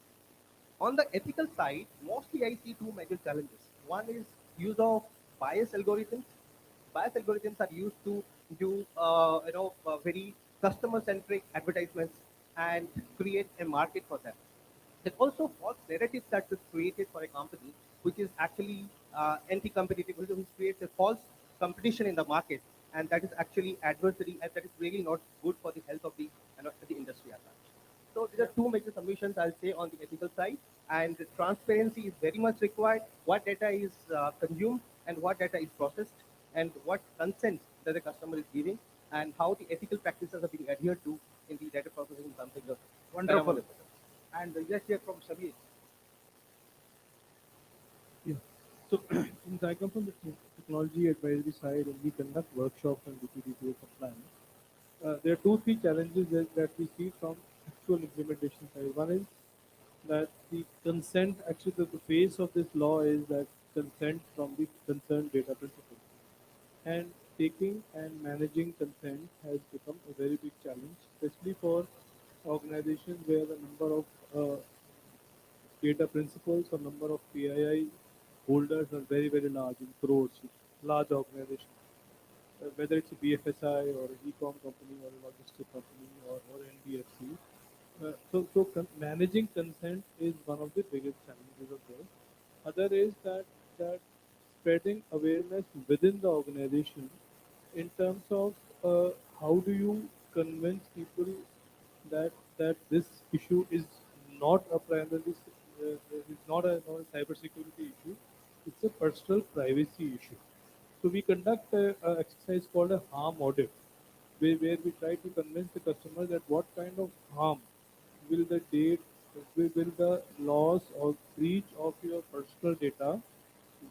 On the ethical side, mostly I see two major challenges. One is use of bias algorithms. Bias algorithms are used to do very customer-centric advertisements and create a market for them. There's also false narratives that is created for a company, which is actually anti-competitive, which creates a false competition in the market, and that is actually adversary, and that is really not good for the health of the industry as such. So these are two major submissions I'll say on the ethical side, and the transparency is very much required. What data is consumed and what data is processed, and what consent that the customer is giving, and how the ethical practices are being adhered to in the data processing something. Wonderful. And let's hear from Samir. Yeah. So, since I come from the technology advisory side and we conduct workshops on DPDPA compliance, there are two, three challenges that we see from actual implementation side. One is that the consent, actually the face of this law is that consent from the concerned data principal. And taking and managing consent has become a very big challenge, especially for organizations where the number of data principals or number of PII holders are very, very large in crores, large organizations. Whether it's a BFSI or an e-com company or a logistic company or NBFC. Managing consent is one of the biggest challenges of this. Other is that spreading awareness within the organization in terms of how do you convince people that this issue is not a primarily it's not a cybersecurity issue. It's a personal privacy issue. So we conduct a exercise called a harm audit, where we try to convince the customer that what kind of harm will the date, will the loss or breach of your personal data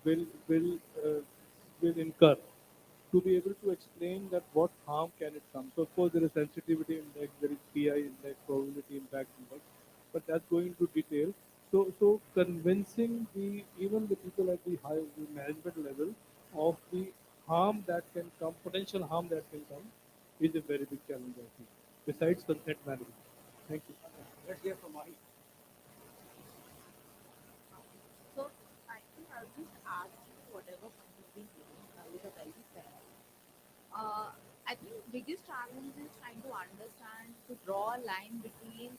will will uh, will incur, to be able to explain that what harm can it come. So of course there is sensitivity index, there is PI index, probability impact index, but that's going into detail. So convincing the even the people at the management level of the harm that can come, potential harm that can come, is a very big challenge I think. Besides consent management. Thank you. Let's hear from Mahi. So I think I'll just add to whatever point you've been giving with a very fair. Uh, I think biggest challenge is trying to understand to draw a line between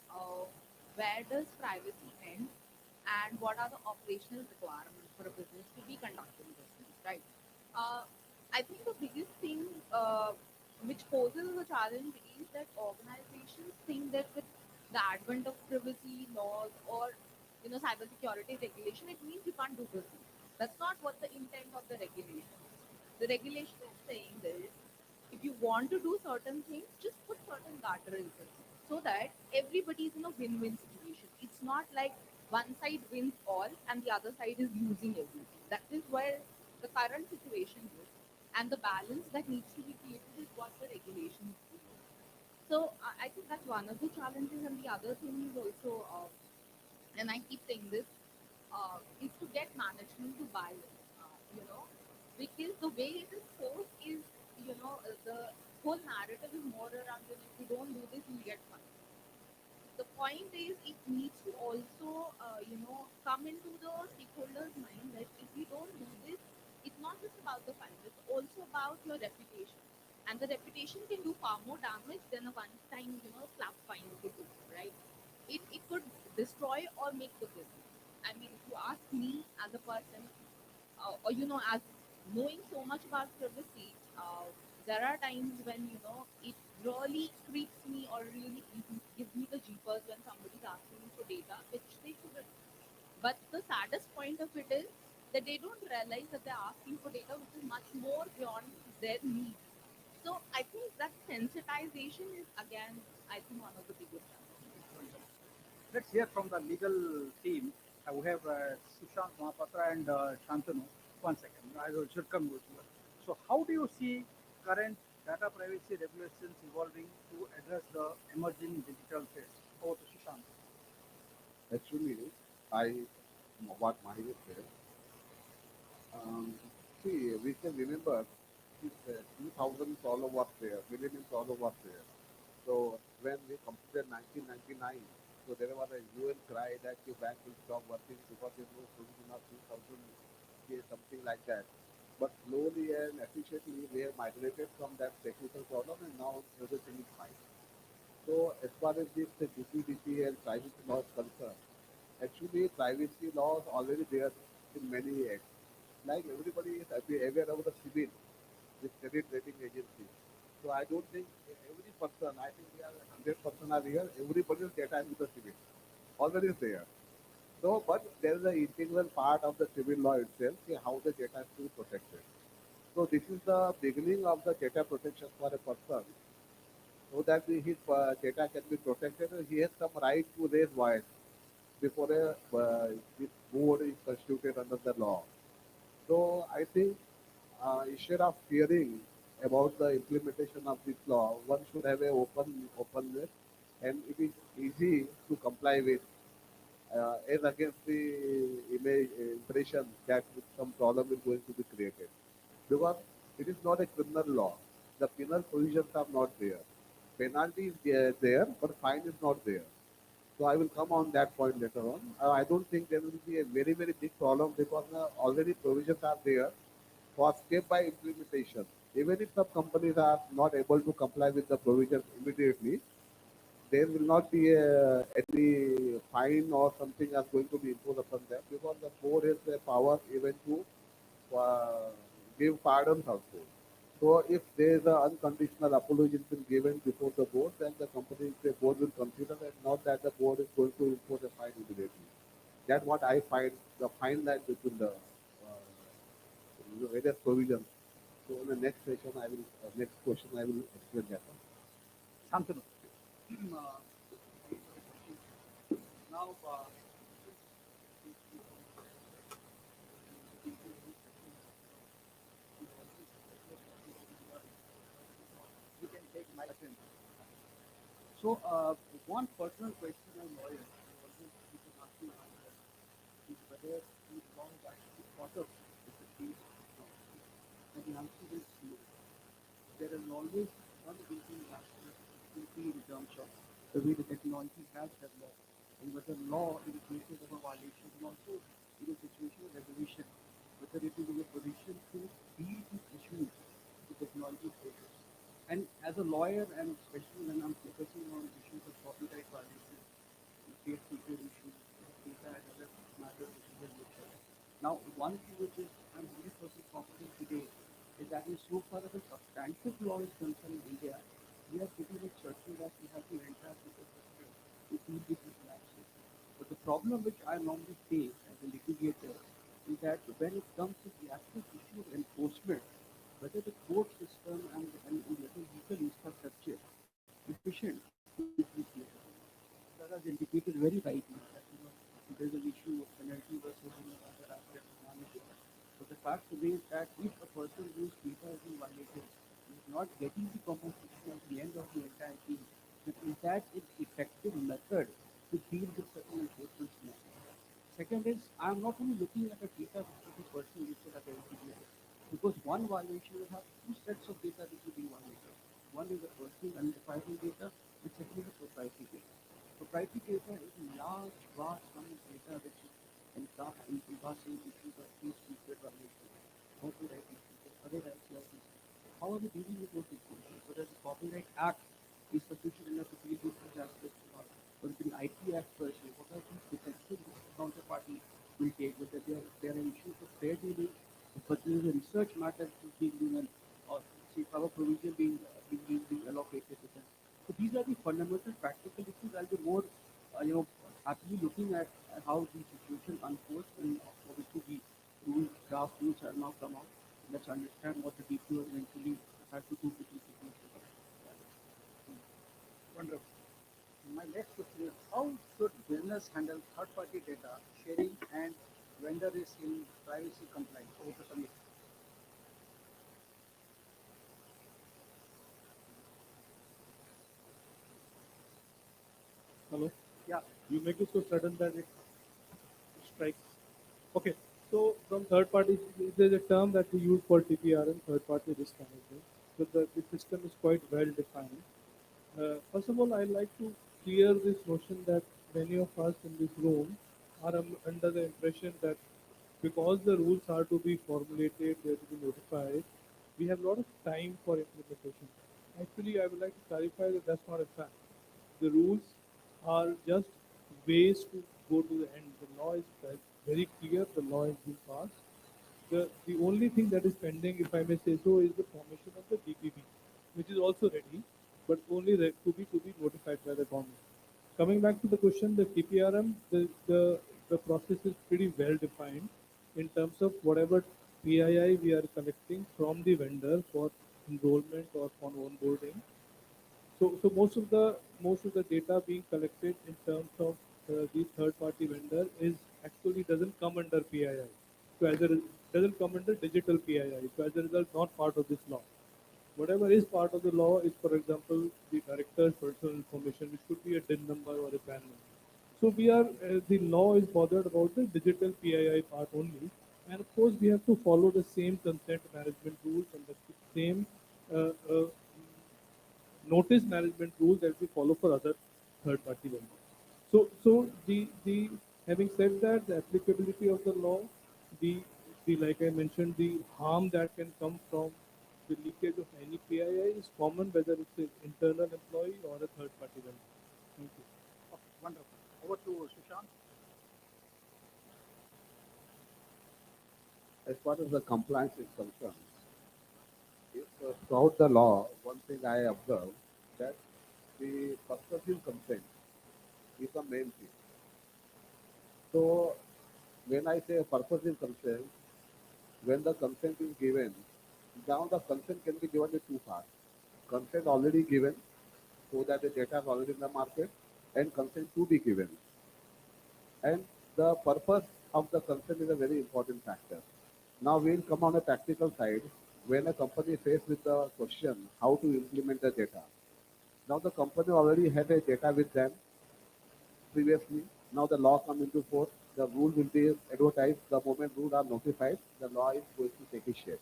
where does privacy end and what are the operational requirements for a business to be conducting business, right? Uh, I think the biggest thing which poses a challenge is that organizations think that with the advent of privacy laws or cybersecurity regulation, it means you can't do business. That's not what the intent of the regulation is. The regulation is saying that if you want to do certain things, just put certain guardrails in it so that everybody is in a win-win situation. It's not like one side wins all and the other side is losing everything. That is where the current situation is, and the balance that needs to be created is what the regulation is doing. So I think that's one of the challenges, and the other thing is also, and I keep saying this, is to get management to buy in. Because the way it is forced is, the whole narrative is more around, if you don't do this, you get punished. The point is, it needs to also, come into the stakeholders' mind that if you don't do this, it's not just about the fine, it's also about your reputation. And the reputation can do far more damage than a one-time, slap fine could do, right? It could destroy or make the business. I mean, if you ask me as a person, or as knowing so much about privacy, there are times when it really creeps me or really gives me the jeepers when somebody's asking me for data, which they shouldn't. But the saddest point of it is that they don't realize that they're asking for data which is much more beyond their needs. So I think that sensitization is again, I think, one of the biggest challenges. Let's hear from the legal team. We have Sushant Mahapatra and Shantanu. One second, I will should come with you. So, how do you see current data privacy regulations evolving to address the emerging digital threats? Over to Sushant. Actually, I what my said. See, we can remember this 2000 problem was there, millennium problem was there. So when we completed 1999, so there was a UN cry that the bank will stop working because there was provision of 2000, something like that. But slowly and efficiently, we have migrated from that technical problem and now everything is fine. So as far as this DPDP and privacy law is concerned, actually privacy laws already there in many acts. Like everybody is aware of the CIBIL, this credit rating agency. So I don't think every person, I think we are 100% are here, everybody's data is with the CIBIL. Already is there. So, but there is an integral part of the civil law itself, how the data is to be protected. So this is the beginning of the data protection for a person, so that his data can be protected. He has some right to raise voice before this board is constituted under the law. So I think instead of fearing about the implementation of this law, one should have a openness, and it is easy to comply with, as against the impression that some problem is going to be created. Because it is not a criminal law. The penal provisions are not there. Penalty is there, but fine is not there. So I will come on that point later on. I don't think there will be a very, very big problem because already provisions are there for step by implementation. Even if some companies are not able to comply with the provisions immediately, there will not be any fine or something that's going to be imposed upon them because the board has the power even to uh, give pardons also. So if there is an unconditional apology been given before the board, then the board will consider that, not that the board is going to impose a fine immediately. That's what I find the fine line between the various provisions. So in the next session, next question I will explain that one. Shantanu. uh, now, we can take my turn. So, one personal question on lawyers who always people ask me answer is whether these laws actually caught up with the pace of technology. And the answer is no. There is always some thinking in terms of the way the technology has developed and whether law in cases of a violation and also in a situation of regulation, whether it is in a position to deal with issues the technology faces. And as a lawyer, and especially when I'm focusing on issues of copyright violations, state secret issues, data and other matters which is in nature. Now, one thing which is I'm 100% confident today is that so far as a substantive law is concerned in India, we are pretty much certain that we have the entire ecosystem to deal with these lapses. But the problem which I normally face as a litigator is that when it comes to the actual issue of enforcement, whether the court system and whether legal infrastructure efficient to deal with these cases. Sir has indicated very rightly that there's an issue of penalty versus other aspects of management. But the fact remains that if a person whose data has been violated is not getting the compensation at the end of the entire thing, then is that an effective method to deal with certain enforcement scenarios? Second is, I'm not only looking at the data which is the person listed at the integrated, because one violation will have two sets of data which will be violated. One is the personal identifiable data, and second is the proprietary data. Proprietary data is a large, vast sum of data which is encompassing issues of free secret violations, copyright issues, and other rights licenses. How are we dealing with those issues? Whether the Copyright Act is sufficient enough to deal with these aspects or not? Or the IT Act per se, what are these protections which the counterparty will take? Whether there are issues of fair dealing, but there is a research matter which is being given, or say power provision being allocated to them. So these are the fundamental practical issues. I'll be more, actually looking at how the situation unfolds, and obviously the draft rules have now come out. Let's understand what the DPO eventually has to do with these situations. Wonderful. My next question is, how should business handle third-party data sharing and vendor risk in privacy compliance? Over to Samir. Yeah. You make it so sudden that it strikes. Okay, so from third party, there's a term that we use for TPRM, third party risk management. So the system is quite well defined. First of all, I like to clear this notion that many of us in this room are under the impression that because the rules are to be formulated, they are to be notified, we have a lot of time for implementation. Actually, I would like to clarify that that's not a fact. The rules are just ways to go to the end. The law is very clear, the law has been passed. The only thing that is pending, if I may say so, is the formation of the DPP, which is also ready, but only to be notified by the government. Coming back to the question, the TPRM, the process is pretty well defined in terms of whatever PII we are collecting from the vendor for enrollment or for onboarding. So most of the data being collected in terms of the third party vendor is actually doesn't come under PII. So as a doesn't come under digital PII. So as a result, not part of this law. Whatever is part of the law is, for example, the director's personal information, which could be a DIN number or a PAN number. So the law is bothered about the digital PII part only. And of course, we have to follow the same consent management rules and the same uh, uh, notice management rules that we follow for other third-party vendors. So having said that, the applicability of the law, the like I mentioned, the harm that can come from the leakage of any PII is common, whether it's an internal employee or a third-party vendor. Thank you. Okay, wonderful. Over to Sushant. As far as the compliance is concerned, if, throughout the law, one thing I observed that the persuasive consent is the main thing. So when I say purposive consent, when the consent is given, now the consent can be given in two parts. Consent already given, so that the data is already in the market, and consent to be given. And the purpose of the consent is a very important factor. Now we'll come on a practical side. When a company faced with the question how to implement the data, now the company already had a data with them previously. Now the law come into force. The rule will be advertised. The moment rules are notified, the law is going to take its shape.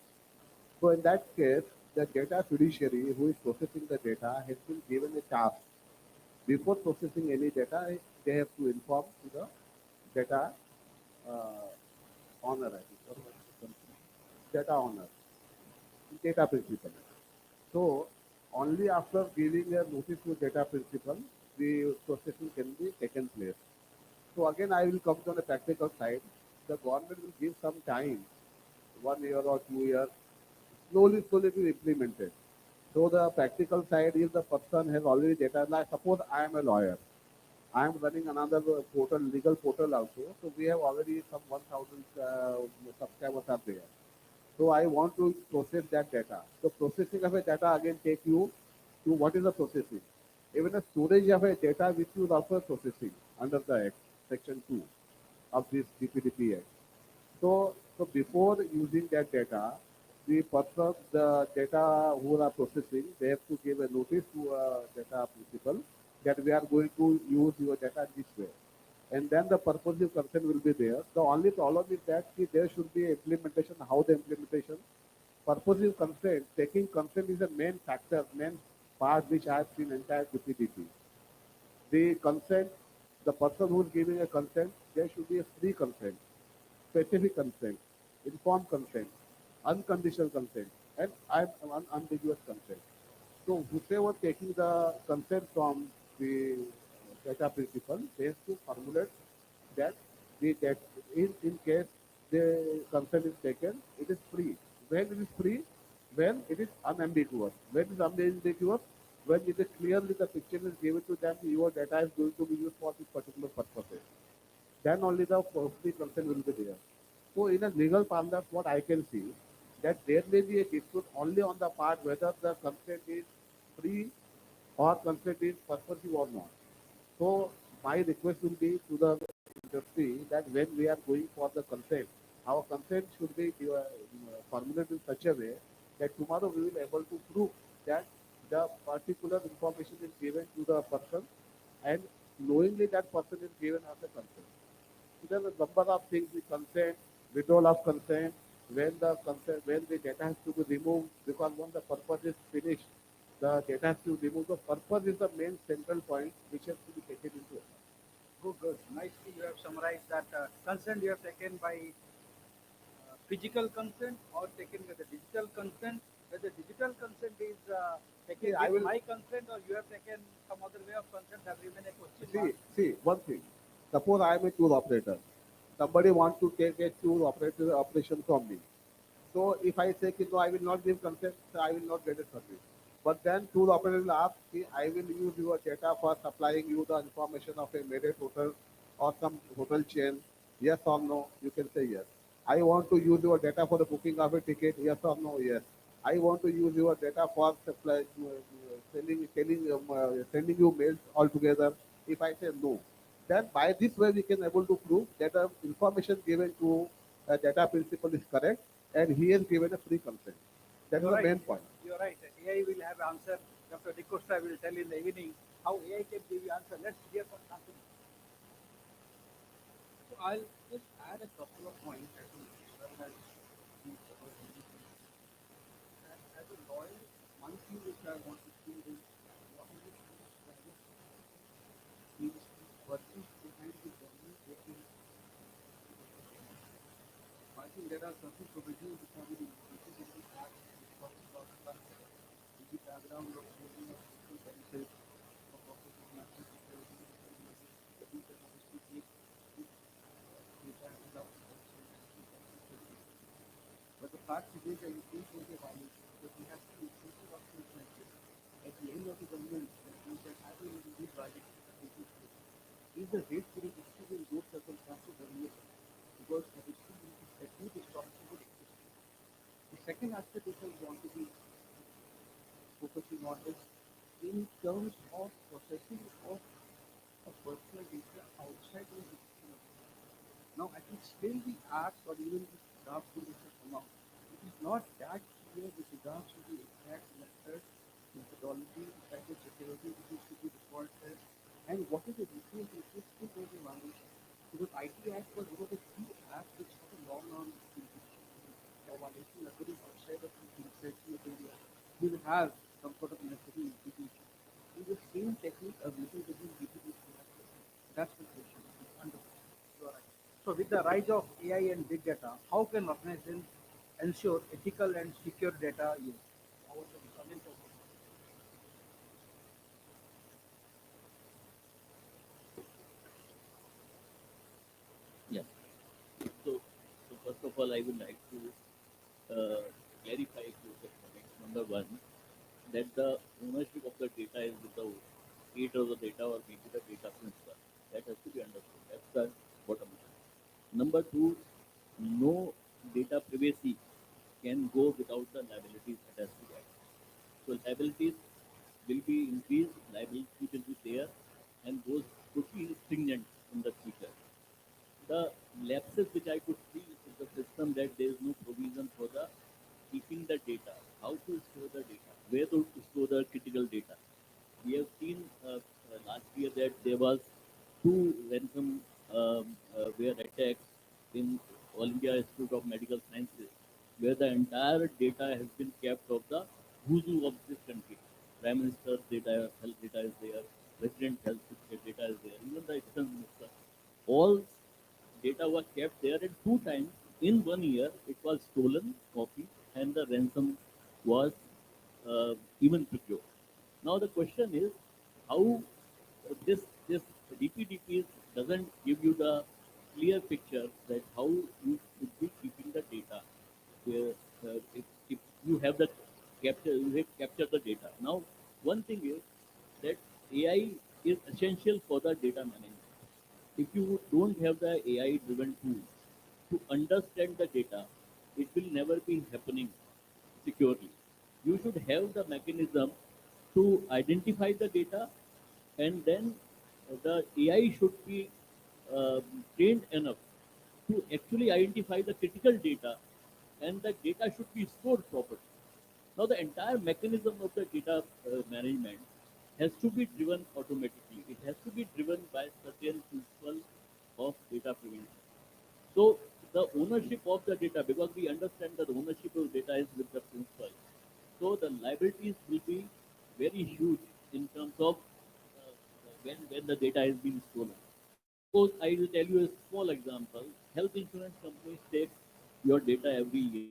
So in that case, the data fiduciary who is processing the data has been given a task. Before processing any data, they have to inform to the data uh, owner, I think, or data owner, data principal. So only after giving a notice to data principal, the processing can be taken place. So again, I will come to the practical side. The government will give some time, 1 year or 2 years, slowly it will implement it. So the practical side is the person has already data. Like suppose I am a lawyer. I am running another portal, legal portal also. So we have already some 1,000 subscribers are there. So I want to process that data. So processing of a data again take you to what is the processing. Even the storage of a data which is also processing under the Act, Section 2 of this DPDP Act. So before using that data, the person, the data who are processing, they have to give a notice to a data principal that we are going to use your data this way. And then the purposive consent will be there. The only problem is that there should be implementation. How the implementation? Purposive consent, taking consent is the main factor, main part which I have seen entire DPDP. The consent, the person who is giving a consent, there should be a free consent, specific consent, informed consent, unconditional consent, and unambiguous consent. So whoever taking the consent from the data principal, they have to formulate that that in case the consent is taken, it is free. When it is free, when it is unambiguous. When it is unambiguous, when it is clearly the picture is given to them, your data is going to be used for this particular purpose. Then only the free consent will be there. So in a legal parlance, what I can see that there may be a dispute only on the part whether the consent is free or consent is purposive or not. So my request will be to the industry that when we are going for the consent, our consent should be formulated in such a way that tomorrow we will able to prove that the particular information is given to the person and knowingly that person is given as a consent. There are a number of things we consent, withdrawal of consent, when the data has to be removed, because when the purpose is finished, the data has to be removed. The purpose is the main central point which has to be taken into account. Good, good. Nicely you have summarized that consent you have taken by physical consent or taken with the digital consent. Whether digital consent is taken See, I with will my consent or you have taken some other way of consent that remain a question mark. see one thing. Suppose I am a tour operator. Somebody wants to take a tour operator operation from me. So if I say, no, I will not give consent, so I will not get a service. But then tour operator will ask, I will use your data for supplying you the information of a Marriott hotel or some hotel chain. Yes or no? You can say yes. I want to use your data for the booking of a ticket. Yes or no? Yes. I want to use your data for sending you mails altogether. If I say no, then by this way we can able to prove that the information given to data principal is correct and he has given a free consent. That is You're the right. main point. You're right. AI will have answer. Dr. D'Costa will tell in the evening how AI can give you answer. Let's hear from Anthony. So I'll just add a couple of points I think Ishwar has been covered everything. And as a lawyer, one thing which I want to see is what are the things that is working behind the government taking. I think there are certain provisions which have been included in the act which talks about consent in the background of holding of social benefits of office of national security and you can obviously take this data without consent and keep them security. But the fact is that it is a violation because we have to incentive of incentives. At the end of the government, that means that having these violations are taking place. Is the rate for the issue in those circumstances available? Because the issue is that you responsible existing. The second aspect which I want to be focusing on is in terms of processing of a personal data outside of the system. Now, I think still the apps or even the draft rules which have come out, it is not that clear with regards to the exact method, methodology, cyber security which is to be default test, and what is the details which is still going to be violation. Because IT Act was one of the few apps which had a long-arm implementation. A violation occurring outside of the intellectual area. We will have some sort of necessary implication. In the same technique available within B2B. That's the question. Understood. You are right. So with the rise of AI and big data, how can organizations ensure ethical and secure data use? How would you come in for this? Yeah. So first of all, I would like to clarify a few points. Number one, that the ownership of the data is with the creator of the data or maybe the data principal. That has to be understood. That's the bottom line. Number two, no data privacy can go without the liabilities attached to that. So liabilities will be increased, liability will be there, and those could be stringent in the future. The lapses which I could see is the system that there is no provision for the keeping the data, how to store the data, where to store the critical data. We have seen last year that there was two ransom were attacks in All India Institute of Medical Sciences, where the entire data has been kept of the who's who of this country. Prime Minister's data, health data is there, President health data is there, even the defense minister. All data was kept there, and two times in 1 year it was stolen, copied, and the ransom was even procured. Now the question is how this DPDP doesn't give you the clear picture that how you should be keeping the data. Where, if you have the you have captured the data. Now one thing is that AI is essential for the data management. If you don't have the AI driven tool to understand the data, it will never be happening securely. You should have the mechanism to identify the data, and then the AI should be trained enough to actually identify the critical data, and the data should be stored properly. Now, the entire mechanism of the data management has to be driven automatically. It has to be driven by certain principle of data prevention. So the ownership of the data, because we understand that the ownership of data is with the principal. So the liabilities will be very huge in terms of when the data is being stolen. Suppose I will tell you a small example. Health insurance companies take your data every year.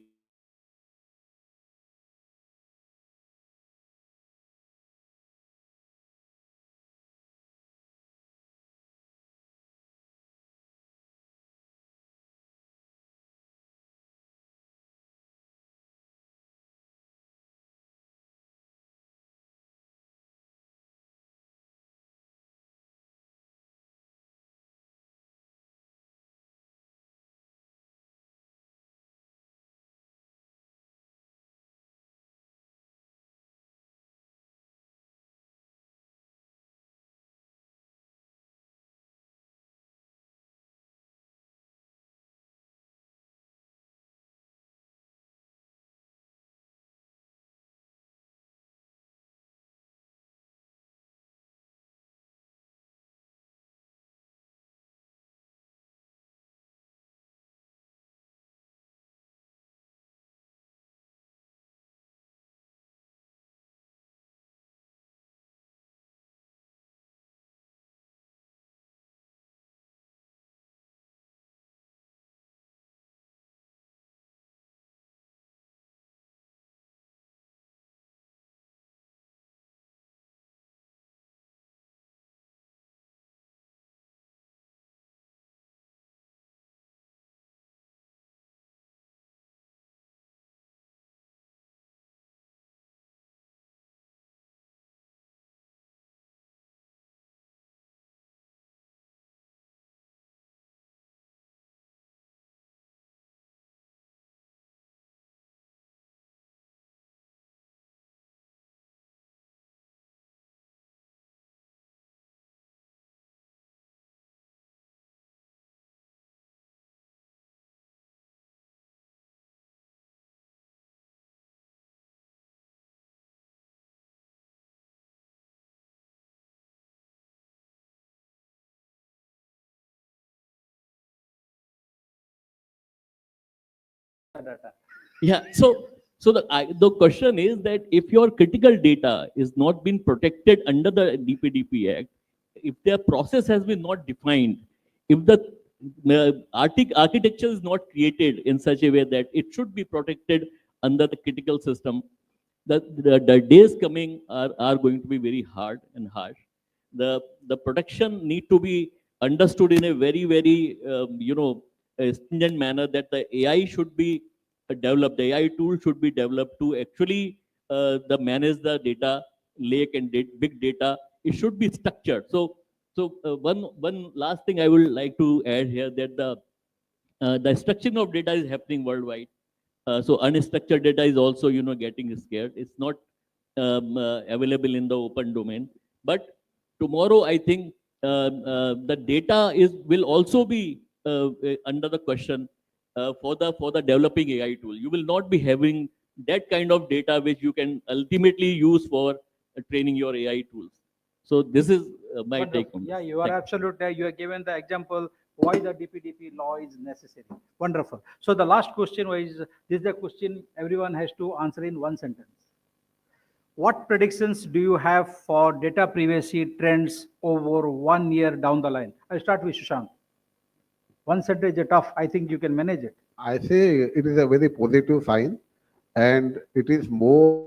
Yeah. So the question is that if your critical data is not being protected under the DPDP Act, if their process has been not defined, if the architecture is not created in such a way that it should be protected under the critical system, the days coming are going to be very hard and harsh. The protection need to be understood in a very stringent manner, that the AI should be developed, the AI tool should be developed to actually the manage the data lake and big data. It should be structured. So one last thing I would like to add here, that the structuring of data is happening worldwide. So unstructured data is also getting scared. It's not available in the open domain. But tomorrow, I think the data is will also be under the question for the developing AI tool. You will not be having that kind of data which you can ultimately use for training your AI tools. So this is my take Wonderful. on Yeah, this. you are Thank you. absolutely. You have given the example why the DPDP law is necessary. Wonderful. So the last question was, this is the question everyone has to answer in one sentence. What predictions do you have for data privacy trends over 1 year down the line? I'll start with Sushant. One sentence is tough. I think you can manage it. I say it is a very positive sign, and it is more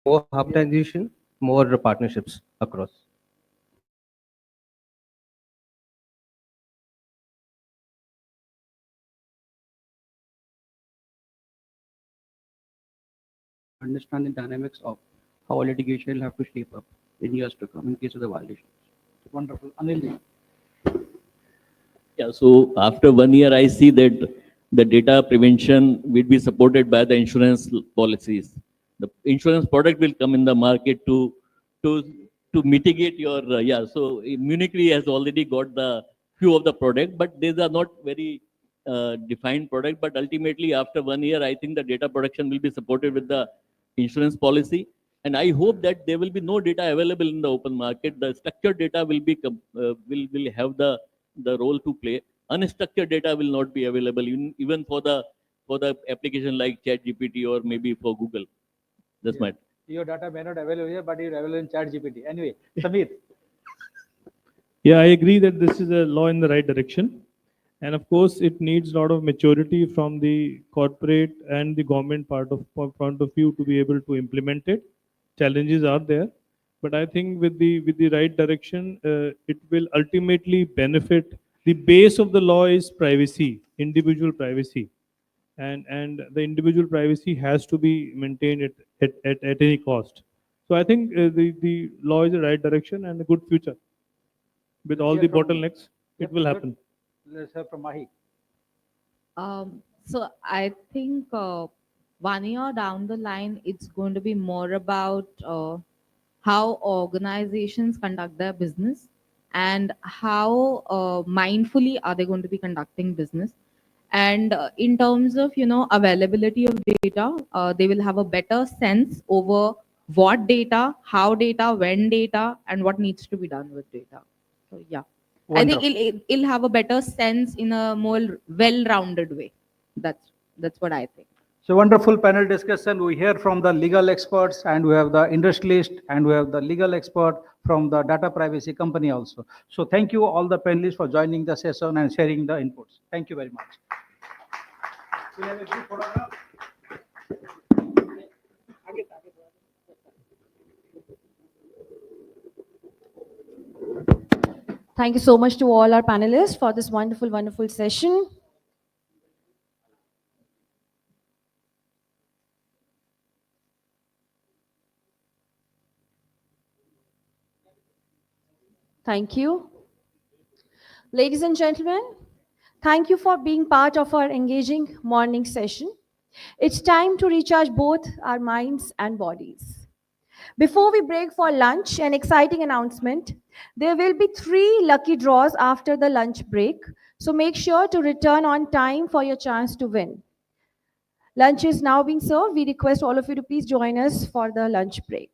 More harmonization, more partnerships across. understand the dynamics of how litigation will have to shape up in years to come in case of the violations. Wonderful. Anil. Yeah, so after 1 year, I see that the data prevention will be supported by the insurance policies. The insurance product will come in the market to to mitigate your yeah. So Munich has already got the few of the product, but these are not very defined product. But ultimately, after 1 year, I think the data protection will be supported with the insurance policy. And I hope that there will be no data available in the open market. The structured data will be will have the role to play. Unstructured data will not be available even for the application like ChatGPT or maybe for Google. That's my. Your data may not available here, but it's available in ChatGPT. Anyway, Samir. Yeah, I agree that this is a law in the right direction. And of course, it needs a lot of maturity from the corporate and the government point of view to be able to implement it. Challenges are there, but I think with the right direction, it will ultimately benefit. The base of the law is privacy, individual privacy, and the individual privacy has to be maintained at any cost. So I think the law is the right direction and a good future. With all the bottlenecks, it will happen. Let's hear from Mahi. So I think 1 year down the line, it's going to be more about how organizations conduct their business and how mindfully are they going to be conducting business. And in terms of availability of data, they will have a better sense over what data, how data, when data, and what needs to be done with data. So yeah. I think it'll have a better sense in a more well-rounded way. That's what I think. So wonderful panel discussion. We hear from the legal experts, and we have the industrialist, and we have the legal expert from the data privacy company also. So thank you all the panelists for joining the session and sharing the inputs. Thank you very much. We'll have a group photograph. Thank you so much to all our panelists for this wonderful, wonderful session. Thank you. Ladies and gentlemen, thank you for being part of our engaging morning session. It's time to recharge both our minds and bodies. Before we break for lunch, an exciting announcement. There will be 3 lucky draws after the lunch break, so make sure to return on time for your chance to win. Lunch is now being served. We request all of you to please join us for the lunch break.